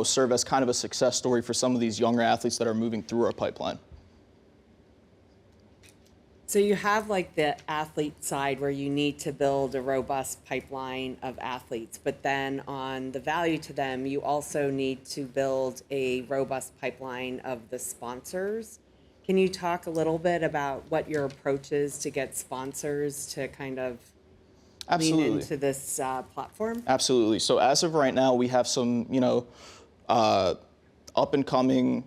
serve as kind of a success story for some of these younger athletes that are moving through our pipeline. So you have like the athlete side where you need to build a robust pipeline of athletes, but then on the value to them, you also need to build a robust pipeline of the sponsors. Can you talk a little bit about what your approach is to get sponsors to kind of lean into this platform? Absolutely. So as of right now, we have some, up and coming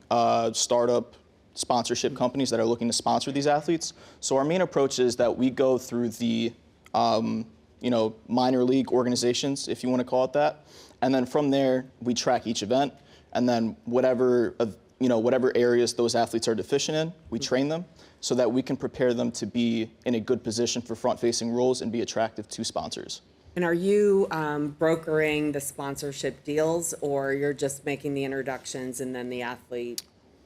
startup sponsorship companies that are looking to sponsor these athletes. So our main approach is that we go through the, minor league organizations, if you want to call it that. And then from there, we track each event. And then whatever areas those athletes are deficient in, we train them so that we can prepare them to be in a good position for front-facing roles and be attractive to sponsors. And are you brokering the sponsorship deals, or you're just making the introductions and then the athlete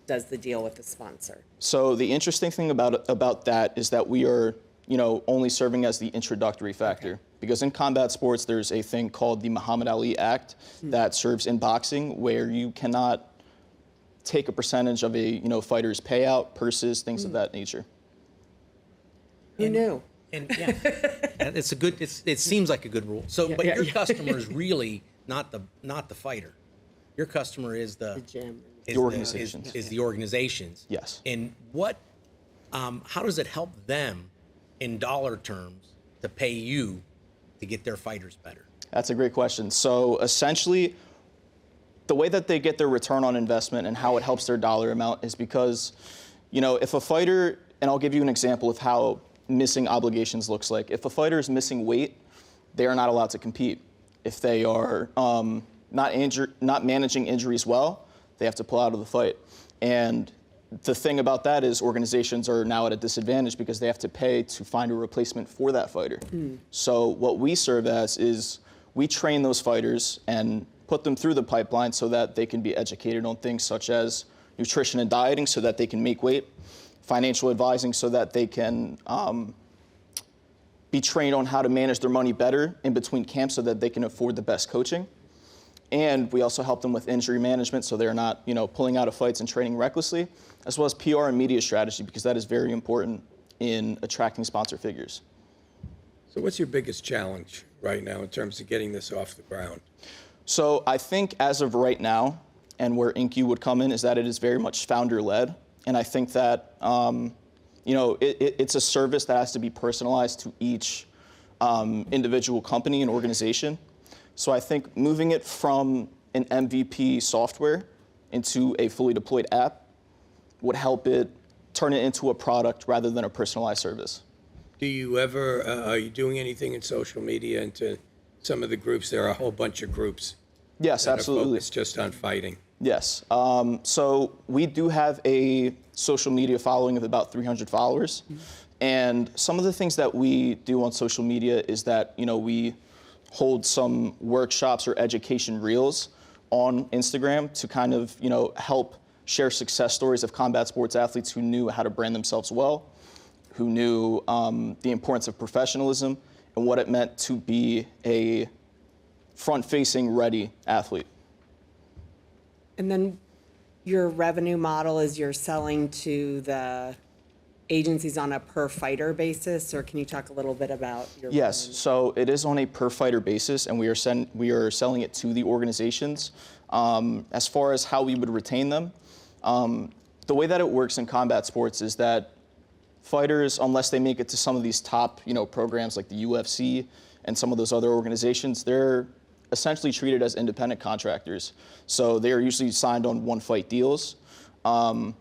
does the deal with the sponsor? So the interesting thing about that is that we are, only serving as the introductory factor. Okay. Because in combat sports, there's a thing called the Muhammad Ali Act that serves in boxing, where you cannot take a percentage of a fighter's payout, purses, things of that nature. Who knew? And yeah, it seems like a good rule. So, but your customer is really not the fighter. Your customer is the gym. The organizations. Is the organizations. Yes. And how does it help them in dollar terms to pay you to get their fighters better? That's a great question. So essentially, the way that they get their return on investment and how it helps their dollar amount is because, if a fighter, and I'll give you an example of how missing obligations looks like. If a fighter is missing weight, they are not allowed to compete. If they are not managing injuries well, they have to pull out of the fight. And the thing about that is organizations are now at a disadvantage because they have to pay to find a replacement for that fighter. So what we serve as is we train those fighters and put them through the pipeline so that they can be educated on things such as nutrition and dieting so that they can make weight, financial advising so that they can be trained on how to manage their money better in between camps so that they can afford the best coaching. And we also help them with injury management so they're not, pulling out of fights and training recklessly, as well as PR and media strategy, because that is very important in attracting sponsor figures. So what's your biggest challenge right now in terms of getting this off the ground? So I think as of right now, and where Inc.U would come in, is that it is very much founder-led. And I think that, it's a service that has to be personalized to each individual company and organization. So I think moving it from an MVP software into a fully deployed app would help it turn it into a product rather than a personalized service. Do you ever, are you doing anything in social media into some of the groups? There are a whole bunch of groups. Yes, absolutely. It's just on fighting. Yes. So we do have a social media following of about 300 followers. And some of the things that we do on social media is that, we hold some workshops or education reels on Instagram to kind of, help share success stories of combat sports athletes who knew how to brand themselves well, who knew the importance of professionalism and what it meant to be a front-facing ready athlete. And then your revenue model is you're selling to the agencies on a per fighter basis, or can you talk a little bit about your Yes, revenue? so it is on a per fighter basis, and we are selling it to the organizations. As far as how we would retain them, the way that it works in combat sports is that fighters, unless they make it to some of these top, programs like the UFC and some of those other organizations, they're essentially treated as independent contractors. So they are usually signed on one-fight deals, and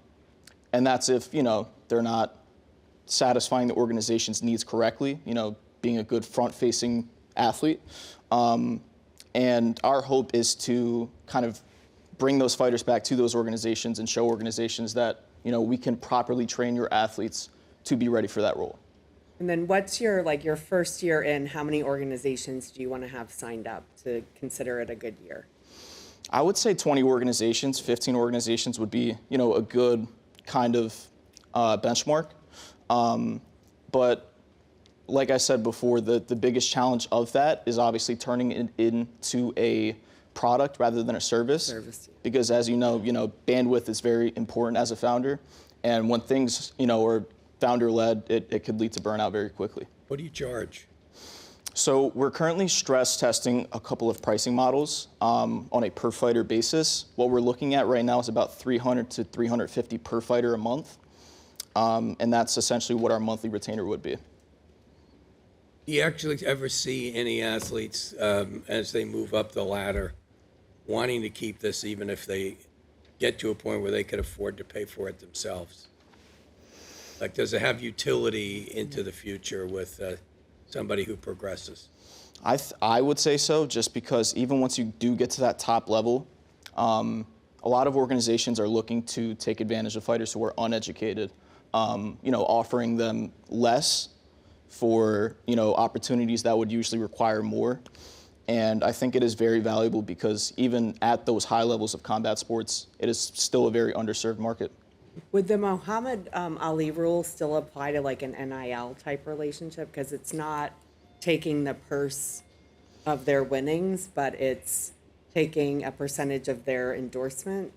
that's if they're not satisfying the organization's needs correctly. Being a good front-facing athlete, and our hope is to kind of bring those fighters back to those organizations and show organizations that we can properly train your athletes to be ready for that role. And then what's your first year in, how many organizations do you want to have signed up to consider it a good year? I would say 20 organizations, 15 organizations would be, a good kind of benchmark. But like I said before, the biggest challenge of that is obviously turning it into a product rather than a service. Because as you know, bandwidth is very important as a founder. And when things, are founder-led, it could lead to burnout very quickly. What do you charge? So we're currently stress testing a couple of pricing models on a per fighter basis. What we're looking at right now is about $300 to $350 per fighter a month. And that's essentially what our monthly retainer would be. Do you actually ever see any athletes, as they move up the ladder, wanting to keep this even if they get to a point where they could afford to pay for it themselves? Like, does it have utility into the future with somebody who progresses? I would say so, just because even once you do get to that top level, a lot of organizations are looking to take advantage of fighters who are uneducated, offering them less for, opportunities that would usually require more. And I think it is very valuable because even at those high levels of combat sports, it is still a very underserved market. Would the Muhammad Ali rule still apply to like an NIL type relationship? Because it's not taking the purse of their winnings, but it's taking a percentage of their endorsement.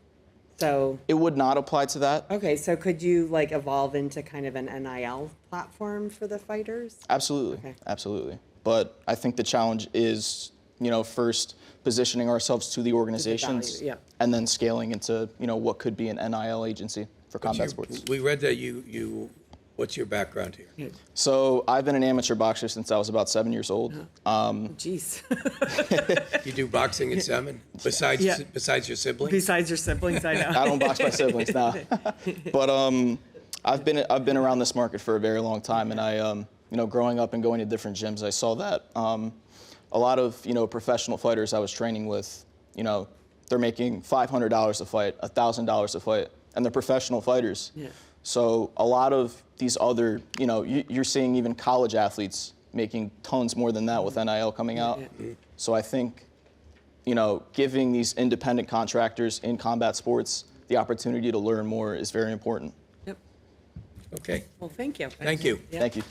So it would not apply to that. Okay, so could you evolve into kind of an NIL platform for the fighters? Absolutely, Okay. Absolutely. But I think the challenge is, first positioning ourselves to the organizations, and then scaling into, what could be an NIL agency for combat sports. We read that you what's your background here? So I've been an amateur boxer since I was about 7 years old. Jeez. You do boxing at 7? Besides your siblings? Besides your siblings, I know. I don't box my siblings now. But I've been around this market for a very long time, and I, growing up and going to different gyms, I saw that a lot of, professional fighters I was training with, they're making $500 a fight, $1,000 a fight, and they're professional fighters. Yeah. So a lot of these other, you're seeing even college athletes making tons more than that with NIL coming out. So I think, giving these independent contractors in combat sports the opportunity to learn more is very important. Yep. Okay. Well, thank you. Thank you. Yeah. Thank you.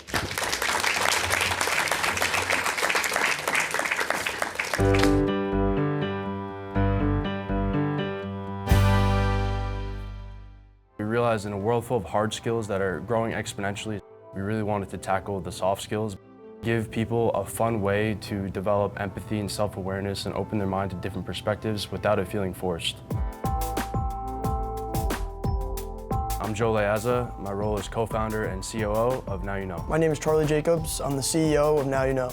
We realized in a world full of hard skills that are growing exponentially, we really wanted to tackle the soft skills, give people a fun way to develop empathy and self-awareness and open their mind to different perspectives without it feeling forced. I'm Joe Leazza. My role is co-founder and COO of Now You Know. My name is Charlie Jacobs. I'm the CEO of Now You Know.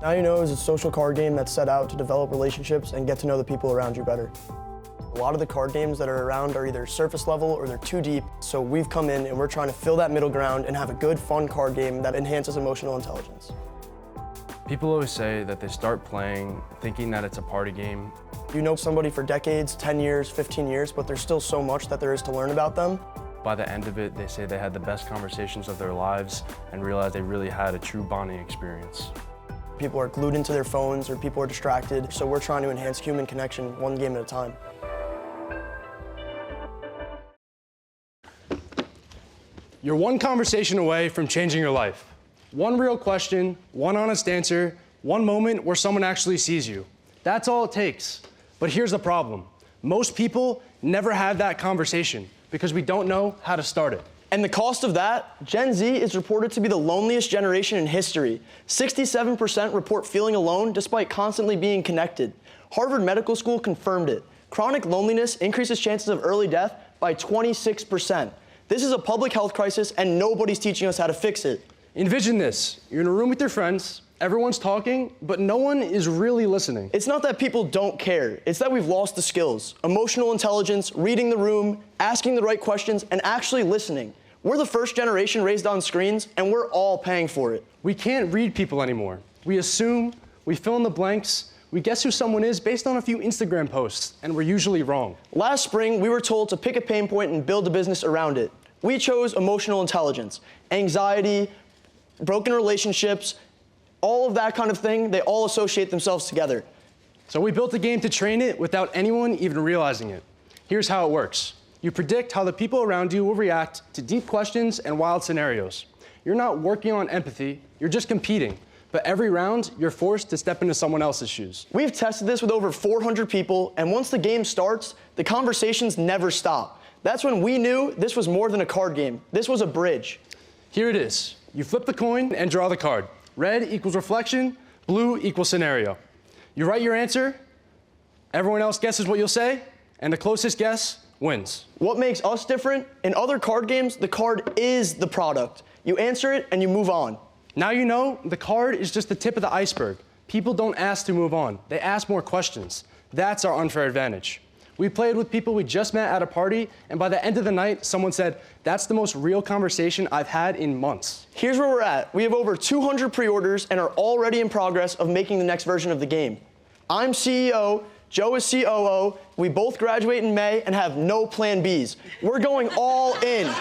Now You Know is a social card game that's set out to develop relationships and get to know the people around you better. A lot of the card games that are around are either surface level or they're too deep, so we've come in and we're trying to fill that middle ground and have a good, fun card game that enhances emotional intelligence. People always say that they start playing thinking that it's a party game. You know somebody for decades, 10 years, 15 years, but there's still so much that there is to learn about them. By the end of it, they say they had the best conversations of their lives and realized they really had a true bonding experience. People are glued into their phones or people are distracted, so we're trying to enhance human connection one game at a time. You're one conversation away from changing your life. One real question, one honest answer, One moment where someone actually sees you. That's all it takes. But here's the problem. Most people never have that conversation because we don't know how to start it. And the cost of that, Gen Z is reported to be the loneliest generation in history. 67% report feeling alone despite constantly being connected. Harvard Medical School confirmed it. Chronic loneliness increases chances of early death by 26%. This is a public health crisis and nobody's teaching us how to fix it. Envision this. You're in a room with your friends, everyone's talking, but no one is really listening. It's not that people don't care, it's that we've lost the skills. Emotional intelligence, reading the room, asking the right questions, and actually listening. We're the first generation raised on screens, and we're all paying for it. We can't read people anymore. We assume, we fill in the blanks, we guess who someone is based on a few Instagram posts, and we're usually wrong. Last spring, we were told to pick a pain point and build a business around it. We chose emotional intelligence, anxiety, broken relationships, all of that kind of thing, they all associate themselves together. So we built a game to train it without anyone even realizing it. Here's how it works. You predict how the people around you will react to deep questions and wild scenarios. You're not working on empathy, you're just competing. But every round, you're forced to step into someone else's shoes. We've tested this with over 400 people, and once the game starts, the conversations never stop. That's when we knew this was more than a card game. This was a bridge. Here it is. You flip the coin and draw the card. Red equals reflection, blue equals scenario. You write your answer, everyone else guesses what you'll say, and the closest guess wins. What makes us different? In other card games, the card is the product. You answer it and you move on. Now you know the card is just the tip of the iceberg. People don't ask to move on. They ask more questions. That's our unfair advantage. We played with people we just met at a party, and by the end of the night, someone said, "That's the most real conversation I've had in months." Here's where we're at. We have over 200 pre-orders and are already in progress of making the next version of the game. I'm CEO, Joe is COO, we both graduate in May and have no plan Bs. We're going all in.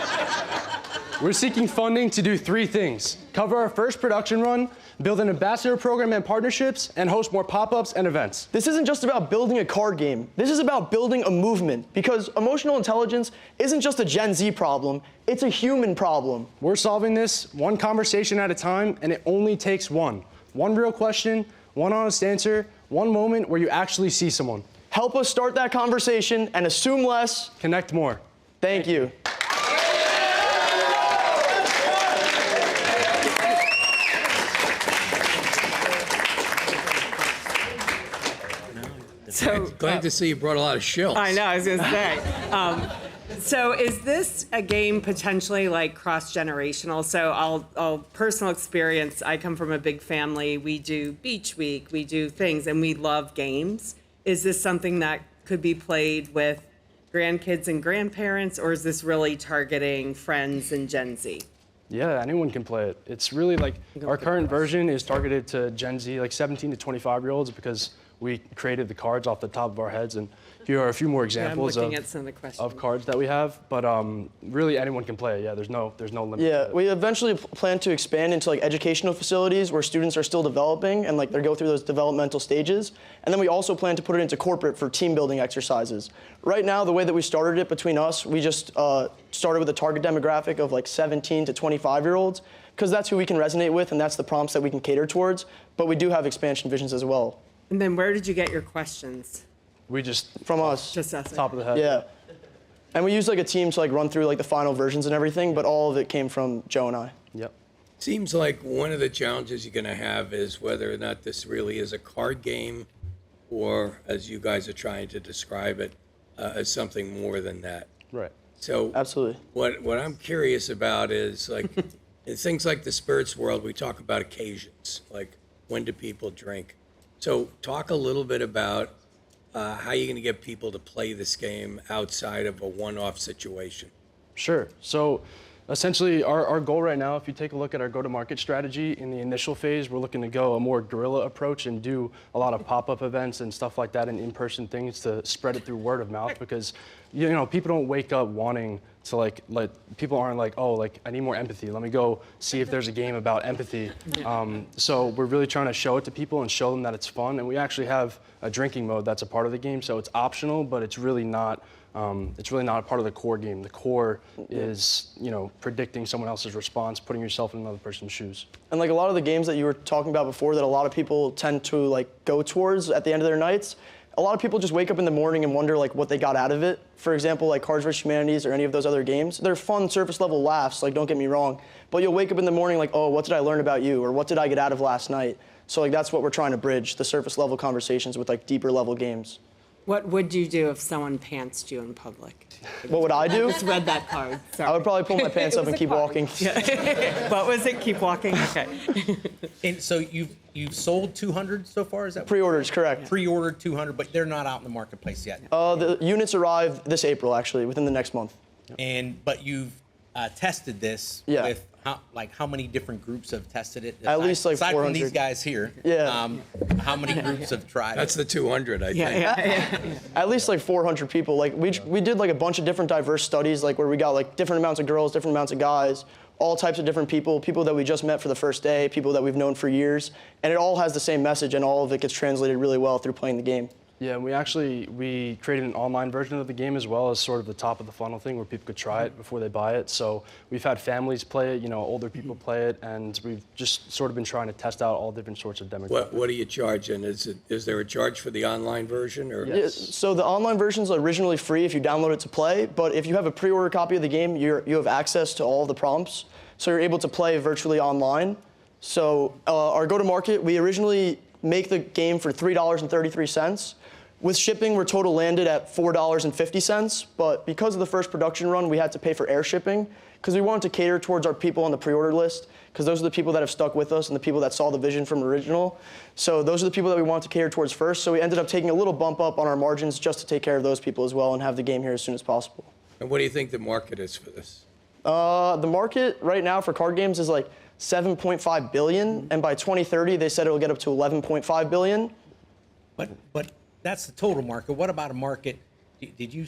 We're seeking funding to do 3 things: cover our first production run, build an ambassador program and partnerships, and host more pop-ups and events. This isn't just about building a card game. This is about building a movement, because emotional intelligence isn't just a Gen Z problem, it's a human problem. We're solving this one conversation at a time, and it only takes one. One real question, one honest answer, one moment where you actually see someone. Help us start that conversation and assume less. Connect more. Thank you. So, glad to see you brought a lot of shills. I know, I was going to say. So is this a game potentially like cross-generational? So I'll personal experience, I come from a big family. We do beach week, we do things, and we love games. Is this something that could be played with grandkids and grandparents, or is this really targeting friends and Gen Z? Yeah, anyone can play it. It's really like, our current version is targeted to Gen Z, like 17 to 25-year-olds, because we created the cards off the top of our heads, and here are a few more examples of cards that we have. But really, anyone can play it. Yeah, there's no limit. Yeah, we eventually plan to expand into like educational facilities where students are still developing and like they go through those developmental stages. And then we also plan to put it into corporate for team building exercises. Right now, the way that we started it between us, we just started with a target demographic of like 17 to 25-year-olds, because that's who we can resonate with and that's the prompts that we can cater towards. But we do have expansion visions as well. And then where did you get your questions? We just, from us. Just us. Top of the head. Yeah. And we used like a team to like run through like the final versions and everything, but all of it came from Joe and I. Yep. Seems like one of the challenges you're going to have is whether or not this really is a card game, or as you guys are trying to describe it, as something more than that. Right. So absolutely. What I'm curious about is like in things like the spirits world, we talk about occasions, like when do people drink? So talk a little bit about how you're going to get people to play this game outside of a one-off situation. Sure. So essentially, our goal right now, if you take a look at our go-to-market strategy, in the initial phase, we're looking to go a more guerrilla approach and do a lot of pop-up events and stuff like that and in-person things to spread it through word of mouth, because you know people don't wake up wanting to like people aren't like, oh, like I need more empathy. Let me go see if there's a game about empathy. So we're really trying to show it to people and show them that it's fun. And we actually have a drinking mode that's a part of the game, so it's optional, but it's really not It's really not a part of the core game. The core is, predicting someone else's response, putting yourself in another person's shoes. And like a lot of the games that you were talking about before that a lot of people tend to like go towards at the end of their nights, a lot of people just wake up in the morning and wonder like what they got out of it. For example, like Cards vs. Humanities or any of those other games. They're fun surface level laughs, like don't get me wrong, but you'll wake up in the morning like, oh, what did I learn about you? Or what did I get out of last night? So like that's what we're trying to bridge, the surface level conversations with like deeper level games. What would you do if someone pantsed you in public? What would I do? I just read that card. Sorry. I would probably pull my pants up and keep walking. What was it? Keep walking? Okay. And so you've sold 200 so far, is that? Pre-orders, correct. Pre-ordered 200, but they're not out in the marketplace yet. The units arrive this April, actually, within the next month. But you've tested this with how many different groups have tested it? At least like 400. Aside from these guys here. Yeah. How many groups have tried That's it? the 200, I think. At least like 400 people. Like we did like a bunch of different diverse studies, like where we got like different amounts of girls, different amounts of guys, all types of different people that we just met for the first day, people that we've known for years, and it all has the same message, and all of it gets translated really well through playing the game. Yeah, and we created an online version of the game as well as sort of the top of the funnel thing where people could try it before they buy it. So we've had families play it, older people play it, and we've just sort of been trying to test out all different sorts of demographics. What are you charging? Is there a charge for the online version? Or? Yes. Yeah, so the online version is originally free if you download it to play, but if you have a pre-order copy of the game, you have access to all of the prompts, so you're able to play virtually online. So our go-to-market, we originally make the game for $3.33. With shipping, we're total landed at $4.50, but because of the first production run, we had to pay for air shipping because we wanted to cater towards our people on the pre-order list because those are the people that have stuck with us and the people that saw the vision from original. So those are the people that we wanted to cater towards first, so we ended up taking a little bump up on our margins just to take care of those people as well and have the game here as soon as possible. And what do you think the market is for this? The market right now for card games is like $7.5 billion, and by 2030, they said it'll get up to $11.5 billion. But that's the total market. What about a market? Did you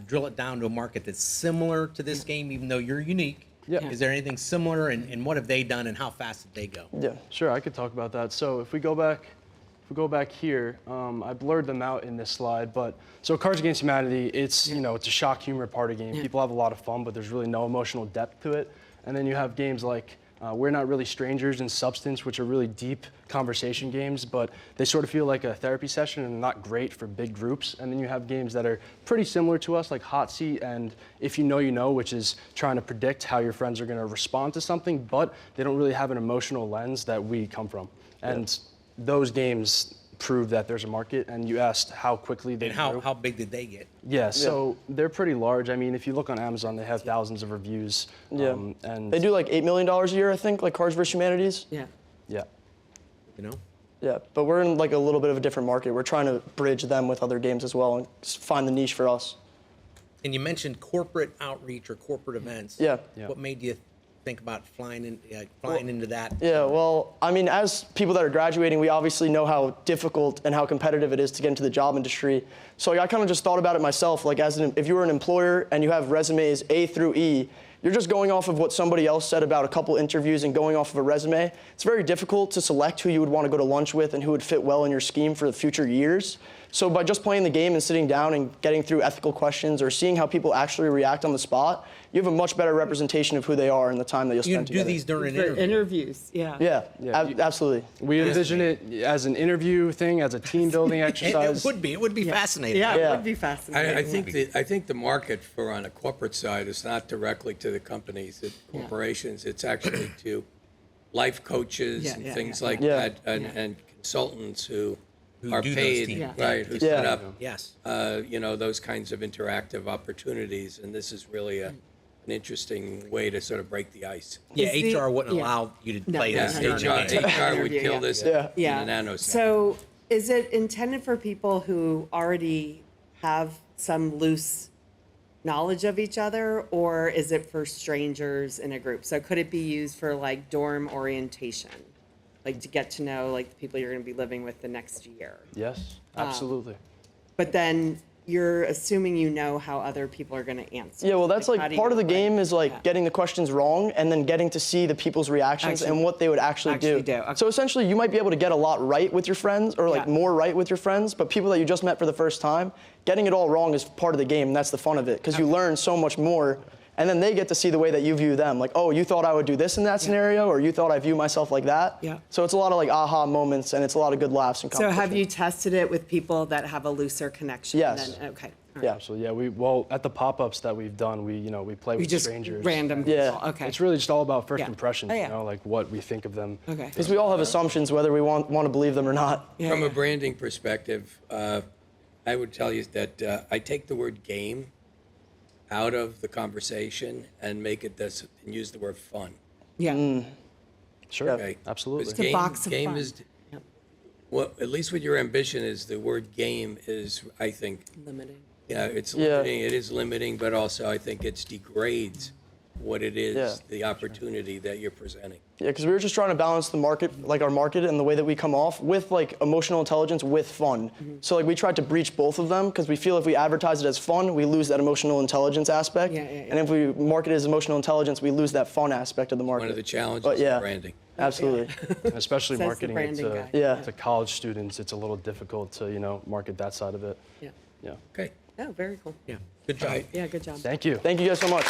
drill it down to a market that's similar to this game, even though you're unique? Yeah. Is there anything similar, and what have they done, and how fast did they go? Yeah. Sure, I could talk about that. So if we go back here, I blurred them out in this slide, but so Cards Against Humanity, it's it's a shock humor party game. People have a lot of fun, but there's really no emotional depth to it. And then you have games like We're Not Really Strangers and Substance, which are really deep conversation games, but they sort of feel like a therapy session and not great for big groups. And then you have games that are pretty similar to us, like Hot Seat and If You Know, You Know, which is trying to predict how your friends are going to respond to something, but they don't really have an emotional lens that we come from. And those games prove that there's a market, and you asked how quickly they grew. How big did they get? Yeah, so they're pretty large. I mean, if you look on Amazon, they have thousands of reviews. Yeah, and they do like $8 million a year, I think, like Cards vs. Humanities. Yeah. Yeah. Yeah, but we're in like a little bit of a different market. We're trying to bridge them with other games as well and find the niche for us. And you mentioned corporate outreach or corporate events. Yeah. What made you think about flying into that? Yeah, well, I mean, as people that are graduating, we obviously know how difficult and how competitive it is to get into the job industry. So I kind of just thought about it myself, like if you were an employer and you have resumes A through E, you're just going off of what somebody else said about a couple interviews and going off of a resume. It's very difficult to select who you would want to go to lunch with and who would fit well in your scheme for the future years. So by just playing the game and sitting down and getting through ethical questions or seeing how people actually react on the spot, you have a much better representation of who they are in the time that you'll spend together. You do these during interviews, yeah. Yeah, absolutely. We envision it as an interview thing, as a team building exercise. It would be fascinating. Yeah, it would be fascinating. I think the market for on a corporate side is not directly to the companies, corporations. It's actually to life coaches and things like that, and consultants who are paid, who set up, those kinds of interactive opportunities. And this is really an interesting way to sort of break the ice. Yeah, HR wouldn't allow you to play this. HR would kill this in a nanosecond. So is it intended for people who already have some loose knowledge of each other, or is it for strangers in a group? So could it be used for like dorm orientation? Like to get to know like the people you're going to be living with the next year? Yes, absolutely. But then you're assuming you know how other people are going to answer. Yeah, well, that's how like do part of you, the game is like getting the questions wrong and then getting to see the people's reactions and what they would actually do. Okay. So essentially, you might be able to get a lot right with your friends or like more right with your friends, but people that you just met for the first time, getting it all wrong is part of the game, and that's the fun of it, because you learn so much more. And then they get to see the way that you view them. Like, oh, you thought I would do this in that scenario, or you thought I view myself like that. Yeah. So it's a lot of like aha moments, and it's a lot of good laughs and So competition. have you tested it with people that have a looser connection? Yes. Then, okay. Yeah. Absolutely. Yeah. Well, at the pop-ups that we've done, we play with just strangers. random people. Okay. It's really just all about first Yeah. impressions. Oh, yeah. You know, like what we think of them. Okay. Because we all have assumptions whether we want to believe them or not. From a branding perspective, I would tell you that I take the word game out of the conversation and make it this and use the word fun. Yeah. Sure. Okay. Absolutely. It's a box of game fun. is, well, at least with your ambition is the word game is, I think, limiting. Yeah, it's limiting. It is limiting, but also I think it degrades what it is, the opportunity that you're presenting. Yeah, because we were just trying to balance the market, like our market and the way that we come off with like emotional intelligence with fun. So like we tried to breach both of them because we feel if we advertise it as fun, we lose that emotional intelligence aspect. And if we market it as emotional intelligence, we lose that fun aspect of the market. One of the challenges But of branding. Absolutely. And especially Says the marketing it branding to, guy. to college students, it's a little difficult to, market that side of it. Yeah. Yeah. Okay. Oh, very cool. Yeah. Good job. Yeah, good job. Thank you. Thank you guys so much.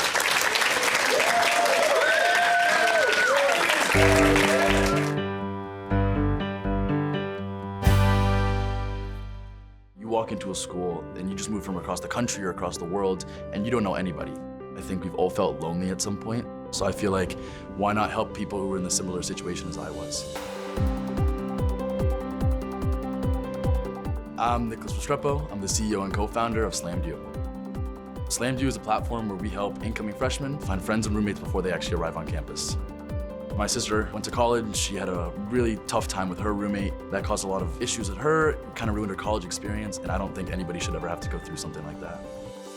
You walk into a school and you just move from across the country or across the world and you don't know anybody. I think we've all felt lonely at some point. So I feel like, why not help people who were in a similar situation as I was? I'm Nicholas Restrepo. I'm the CEO and co-founder of SlamDu. SlamDu is a platform where we help incoming freshmen find friends and roommates before they actually arrive on campus. My sister went to college. She had a really tough time with her roommate. That caused a lot of issues with her, kind of ruined her college experience, and I don't think anybody should ever have to go through something like that.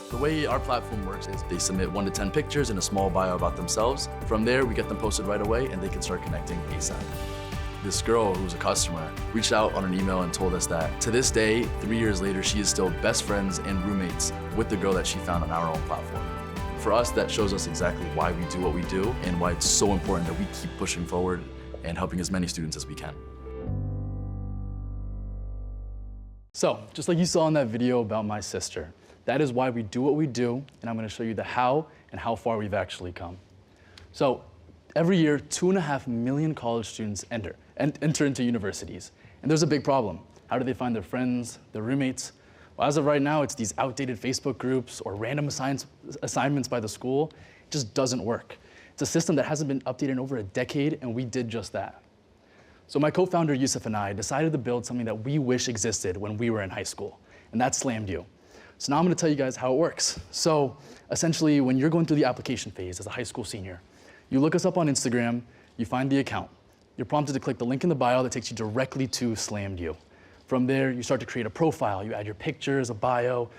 The way our platform works is they submit 1 to 10 pictures and a small bio about themselves. From there, we get them posted right away, and they can start connecting ASAP. This girl, who was a customer, reached out on an email and told us that to this day, 3 years later, she is still best friends and roommates with the girl that she found on our own platform. For us, that shows us exactly why we do what we do and why it's so important that we keep pushing forward and helping as many students as we can. So, just like you saw in that video about my sister, that is why we do what we do, and I'm going to show you the how and how far we've actually come. So, every year, 2.5 million college students enter into universities, and there's a big problem. How do they find their friends, their roommates? Well, as of right now, it's these outdated Facebook groups or random assignments by the school. It just doesn't work. It's a system that hasn't been updated in over a decade, and we did just that. So my co-founder, Yusuf, and I decided to build something that we wish existed when we were in high school, and that's SlamDu. So now I'm gonna tell you guys how it works. So essentially, when you're going through the application phase as a high school senior, you look us up on Instagram, you find the account. You're prompted to click the link in the bio that takes you directly to SlamDu. From there, you start to create a profile. You add your pictures, a bio,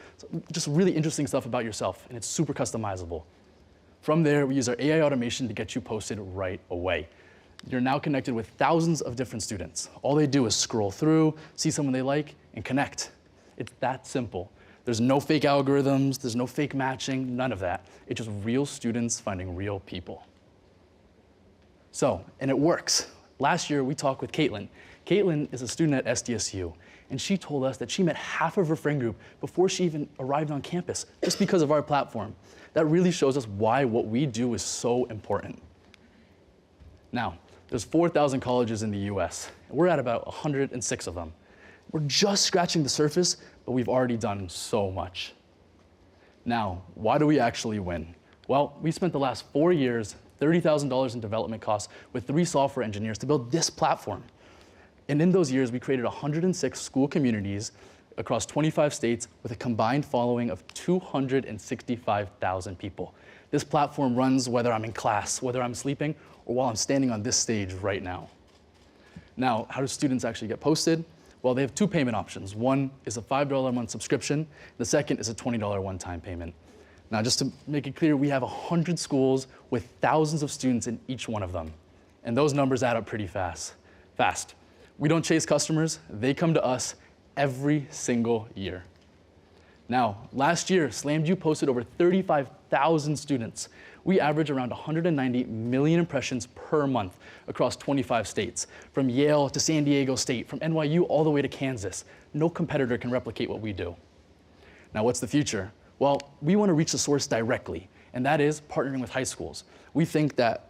just really interesting stuff about yourself, and it's super customizable. From there, we use our AI automation to get you posted right away. You're now connected with thousands of different students. All they do is scroll through, see someone they like, and connect. It's that simple. There's no fake algorithms, there's no fake matching, none of that. It's just real students finding real people. So, and it works. Last year, we talked with Caitlin. Caitlin is a student at SDSU, and she told us that she met half of her friend group before she even arrived on campus, just because of our platform. That really shows us why what we do is so important. Now, there's 4,000 colleges in the US, and we're at about 106 of them. We're just scratching the surface, but we've already done so much. Now, why do we actually win? Well, we spent the last 4 years, $30,000 in development costs with 3 software engineers to build this platform. And in those years, we created 106 school communities across 25 states with a combined following of 265,000 people. This platform runs whether I'm in class, whether I'm sleeping, or while I'm standing on this stage right now. Now, how do students actually get posted? Well, they have 2 payment options. One is a $5 a month subscription. The second is a $20 one-time payment. Now, just to make it clear, we have 100 schools with thousands of students in each one of them. And those numbers add up pretty fast. We don't chase customers. They come to us every single year. Now, last year, SlamView posted over 35,000 students. We average around 190 million impressions per month across 25 states, from Yale to San Diego State, from NYU all the way to Kansas. No competitor can replicate what we do. Now, what's the future? Well, we want to reach the source directly, and that is partnering with high schools. We think that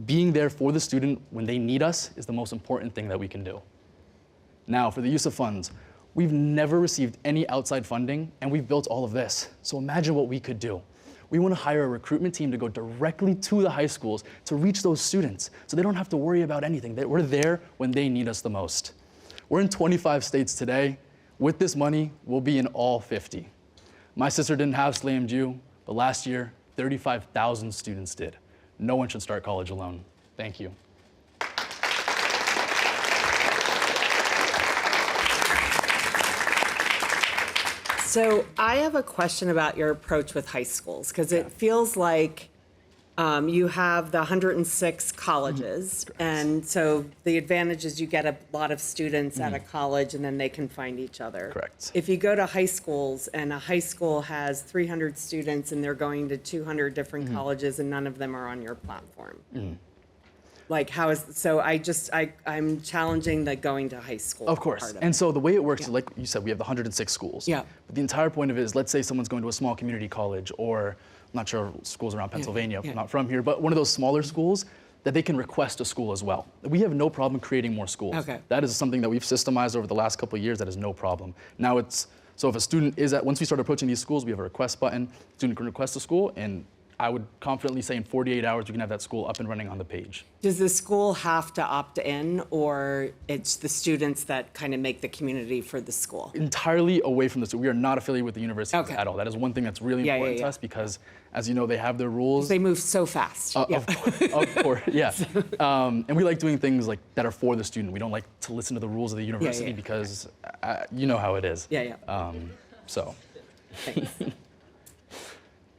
being there for the student when they need us is the most important thing that we can do. Now, for the use of funds, we've never received any outside funding, and we've built all of this. So imagine what we could do. We want to hire a recruitment team to go directly to the high schools to reach those students so they don't have to worry about anything. We're there when they need us the most. We're in 25 states today. With this money, we'll be in all 50. My sister didn't have SlamView, but last year, 35,000 students did. No one should start college alone. Thank you. So I have a question about your approach with high schools, because it feels like you have the 106 colleges, and so the advantage is you get a lot of students at a college and then they can find each other. Correct. If you go to high schools and a high school has 300 students and they're going to 200 different colleges and none of them are on your platform. Like how is, so I'm challenging the going to high school. Of course. part of And it. so the way it works is, like you said, we have the 106 schools. Yeah. But the entire point of it is, let's say someone's going to a small community college, or I'm not sure schools around Pennsylvania, I'm not from here, but one of those smaller schools that they can request a school as well. We have no problem creating more schools. Okay. That is something that we've systemized over the last couple of years. That is no problem. Now it's, so if a student is once we start approaching these schools, we have a request button. Student can request a school, and I would confidently say in 48 hours, we can have that school up and running on the page. Does the school have to opt in, or it's the students that kind of make the community for the school? Entirely away from this. We are not affiliated with the universities Okay. at all. That is one thing that's really Yeah, important yeah, to yeah. us, because, as you know, they have their rules. They move so fast. Of course, yeah. And we like doing things like that are for the student. We don't like to listen to the rules of the university yeah. because you know how it is. Yeah. So.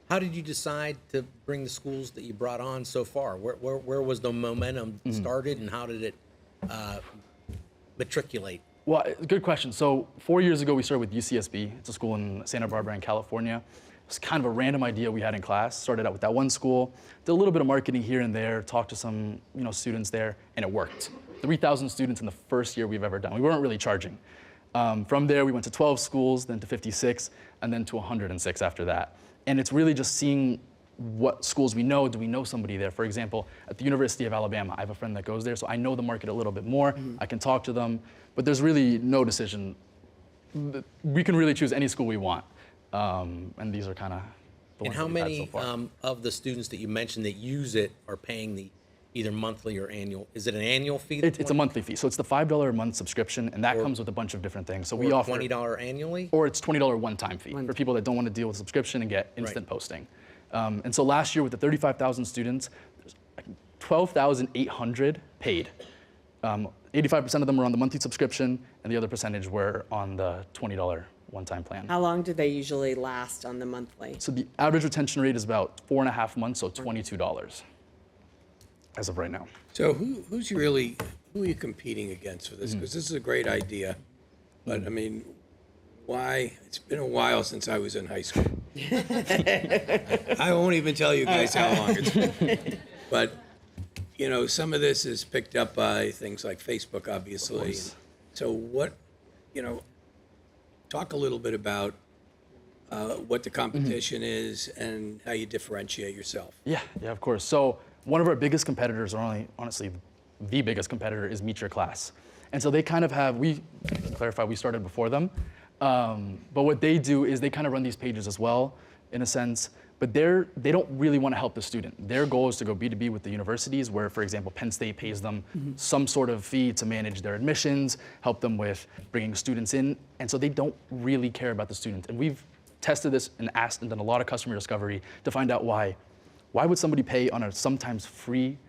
How did you decide to bring the schools that you brought on so far? Where was the momentum started, and how did it matriculate? Well, good question. So 4 years ago, we started with UCSB. It's a school in Santa Barbara in California. It was kind of a random idea we had in class. Started out with that one school, did a little bit of marketing here and there, talked to some students there, and it worked. 3,000 students in the first year we've ever done. We weren't really charging. From there, we went to 12 schools, then to 56, and then to 106 after that. And it's really just seeing what schools we know. Do we know somebody there? For example, at the University of Alabama, I have a friend that goes there, so I know the market a little bit more. I can talk to them, but there's really no decision. We can really choose any school we want, and these are kind of the ones And how that we've had many so far. of the students that you mentioned that use it are paying the either monthly or annual? Is it an annual fee? It's a monthly fee, so it's the $5 a month subscription, and that comes with a bunch of different things. So we offer $20 annually? Or it's $20 one-time fee for people that don't want to deal with subscription and get instant posting. And so last year with the 35,000 students, there's 12,800 paid. 85% of them were on the monthly subscription, and the other percentage were on the $20 one-time plan. How long do they usually last on the monthly? So the average retention rate is about 4.5 months, so $22 as of right now. So who are you competing against for this? Because this is a great idea, but I mean, why? It's been a while since I was in high school. I won't even tell you guys how long it's been. But, some of this is picked up by things like Facebook, obviously. So what, talk a little bit about what the competition is and how you differentiate yourself. Yeah, of course. So one of our biggest competitors, or honestly, the biggest competitor, is Meet Your Class. And so they kind of have, we started before them. But what they do is they kind of run these pages as well, in a sense, but they don't really want to help the student. Their goal is to go B2B with the universities where, for example, Penn State pays them some sort of fee to manage their admissions, help them with bringing students in. And so they don't really care about the student. And we've tested this and asked and done a lot of customer discovery to find out why. Why would somebody pay on a sometimes free,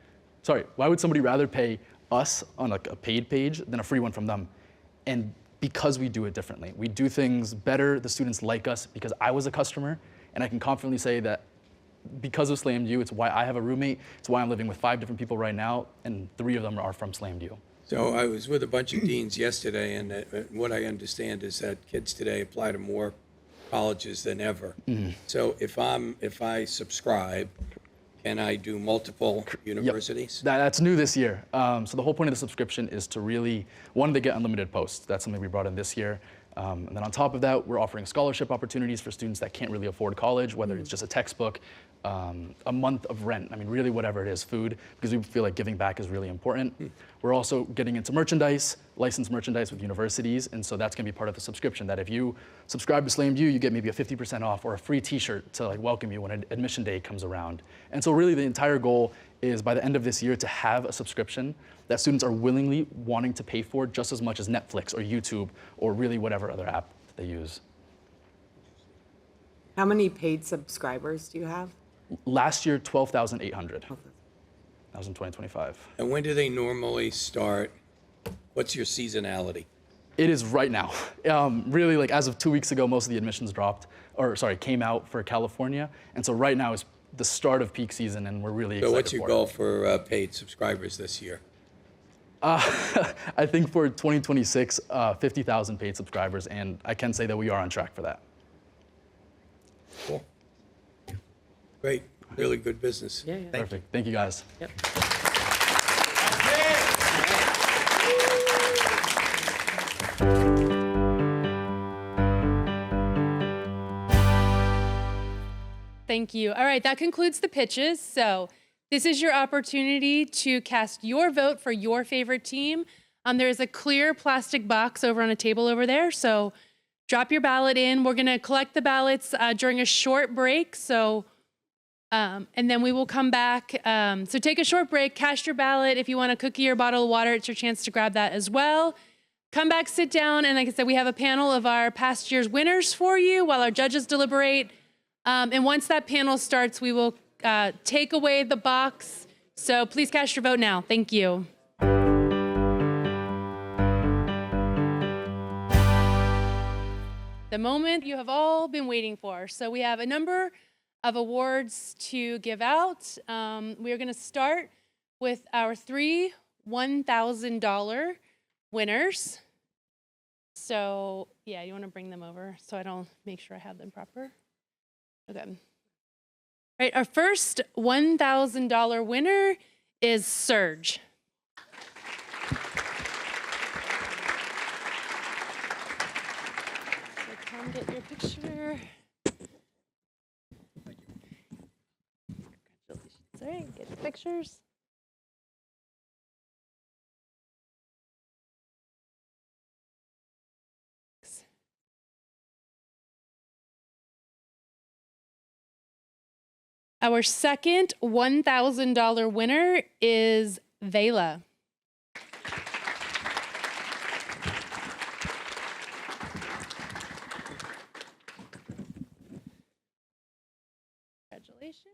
why would somebody rather pay us on a paid page than a free one from them? And because we do it differently. We do things better, the students like us because I was a customer, and I can confidently say that because of SlamView, it's why I have a roommate, it's why I'm living with 5 different people right now, and 3 of them are from SlamView. So I was with a bunch of deans yesterday, and what I understand is that kids today apply to more colleges than ever. So if I subscribe, can I do multiple universities? Yep. That's new this year. So the whole point of the subscription is to really, one, to get unlimited posts. That's something we brought in this year. And then on top of that, we're offering scholarship opportunities for students that can't really afford college, whether it's just a textbook, a month of rent, I mean, really whatever it is, food, because we feel like giving back is really important. We're also getting into merchandise, licensed merchandise with universities, and so that's gonna be part of the subscription, that if you subscribe to SlamView, you get maybe a 50% off or a free t-shirt to like welcome you when admission day comes around. And so really the entire goal is by the end of this year to have a subscription that students are willingly wanting to pay for just as much as Netflix or YouTube or really whatever other app that they use. How many paid subscribers do you have? Last year, 12,800. That was in 2025. And when do they normally start? What's your seasonality? It is right now. Really, like as of 2 weeks ago, most of the admissions came out for California. And so right now is the start of peak season, and we're really excited. So what's your for goal it. for paid subscribers this year? I think for 2026, 50,000 paid subscribers, and I can say that we are on track for that. Cool. Great. Really good business. Yeah. Perfect. Thank you, guys. Yep. Thank you. All right, that concludes the pitches. So this is your opportunity to cast your vote for your favorite team. There is a clear plastic box over on a table over there. So drop your ballot in. We're going to collect the ballots during a short break. So, and then we will come back. So take a short break, cast your ballot. If you want a cookie or bottle of water, it's your chance to grab that as well. Come back, sit down. And like I said, we have a panel of our past year's winners for you while our judges deliberate. And once that panel starts, we will take away the box. So please cast your vote now. Thank you. The moment you have all been waiting for. So we have a number of awards to give out. We are going to start with our 3 $1,000 winners. So yeah, you want to bring them over so I don't make sure I have them proper. Okay. All right, our first $1,000 winner is Serge. So come get your picture. Congratulations. All right, get the pictures. Our second $1,000 winner is Vela. Congratulations.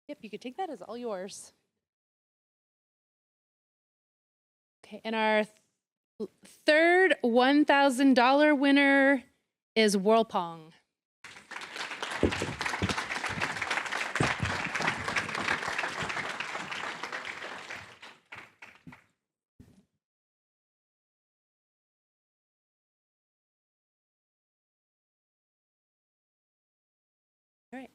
Yep, you could take that as all yours. Okay, and our third $1,000 winner is Whirlpong. All right,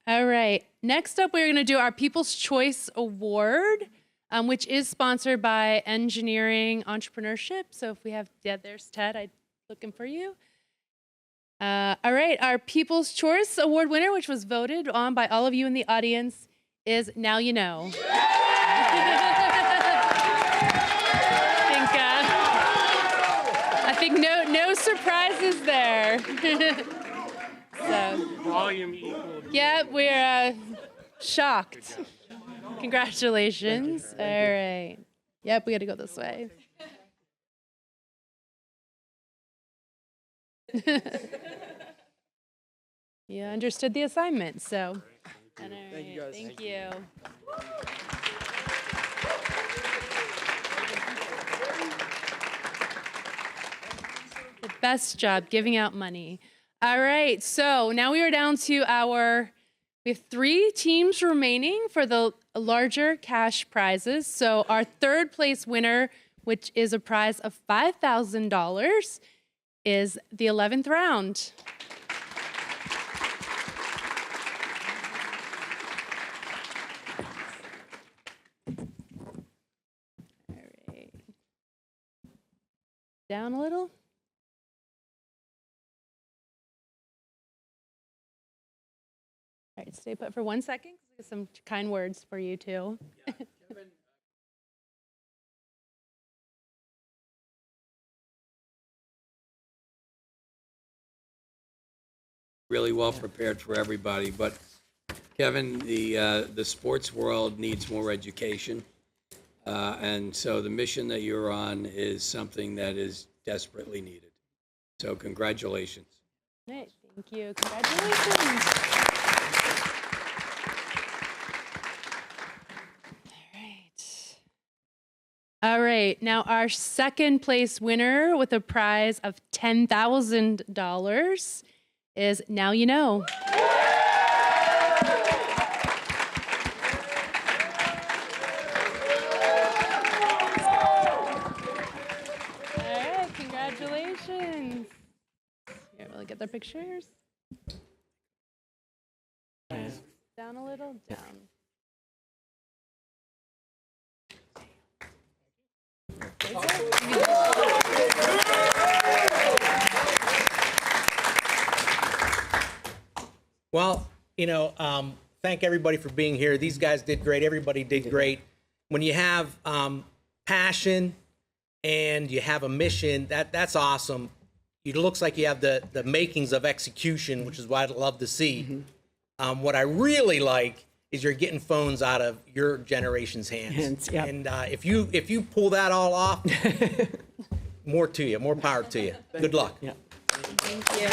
all right, next up, we're going to do our People's Choice Award, which is sponsored by Engineering Entrepreneurship. So if we have, yeah, there's Ted, I'm looking for you. All right, our People's Choice Award winner, which was voted on by all of you in the audience, is Now You Know. I think no surprises there. So, volume equal. Yeah, we're shocked. Congratulations. All right. Yep, we got to go this way. You understood the assignment, so. All right, thank you, guys. Thank you. The best job giving out money. All right, so now we are down to our We have 3 teams remaining for the larger cash prizes. So our third place winner, which is a prize of $5,000, is the 11th round. All right. Down a little. All right, stay put for 1 second. Some kind words for you too. Really well prepared for everybody, but Kevin, the sports world needs more education, and so the mission that you're on is something that is desperately needed. So congratulations. All right, thank you. Congratulations. All right, now our second place winner with a prize of $10,000 is Now You Know. All right, congratulations. Here, will I get their pictures? Down a little, down. Well, thank everybody for being here. These guys did great. Everybody did great. When you have passion and you have a mission, that's awesome. It looks like you have the makings of execution, which is what I'd love to see. What I really like is you're getting phones out of your generation's hands. Yep. And if you pull that all off, more to you, more power to you. Good luck. Yeah. Thank you.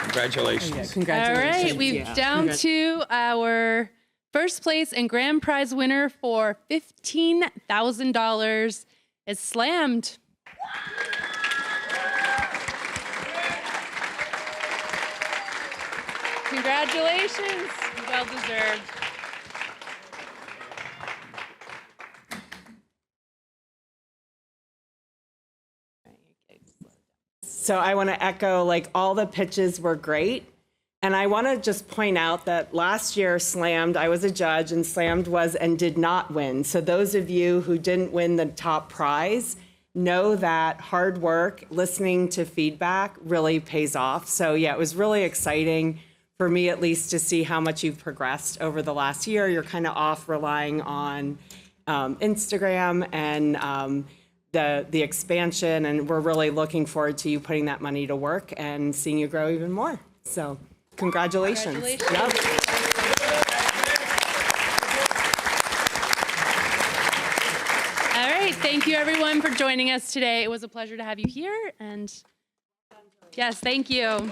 Congratulations. Congratulations. All right, we've down to our first place and grand prize winner for $15,000 is Slammed. Congratulations, well deserved. So I want to echo, like, all the pitches were great. And I want to just point out that last year, Slammed, I was a judge, and Slammed was and did not win. So those of you who didn't win the top prize, know that hard work, listening to feedback really pays off. So yeah, it was really exciting for me, at least, to see how much you've progressed over the last year. You're kind of off relying on Instagram and the expansion, and we're really looking forward to you putting that money to work and seeing you grow even more. So congratulations. Yep. All right, thank you everyone for joining us today. It was a pleasure to have you here, and yes, thank you.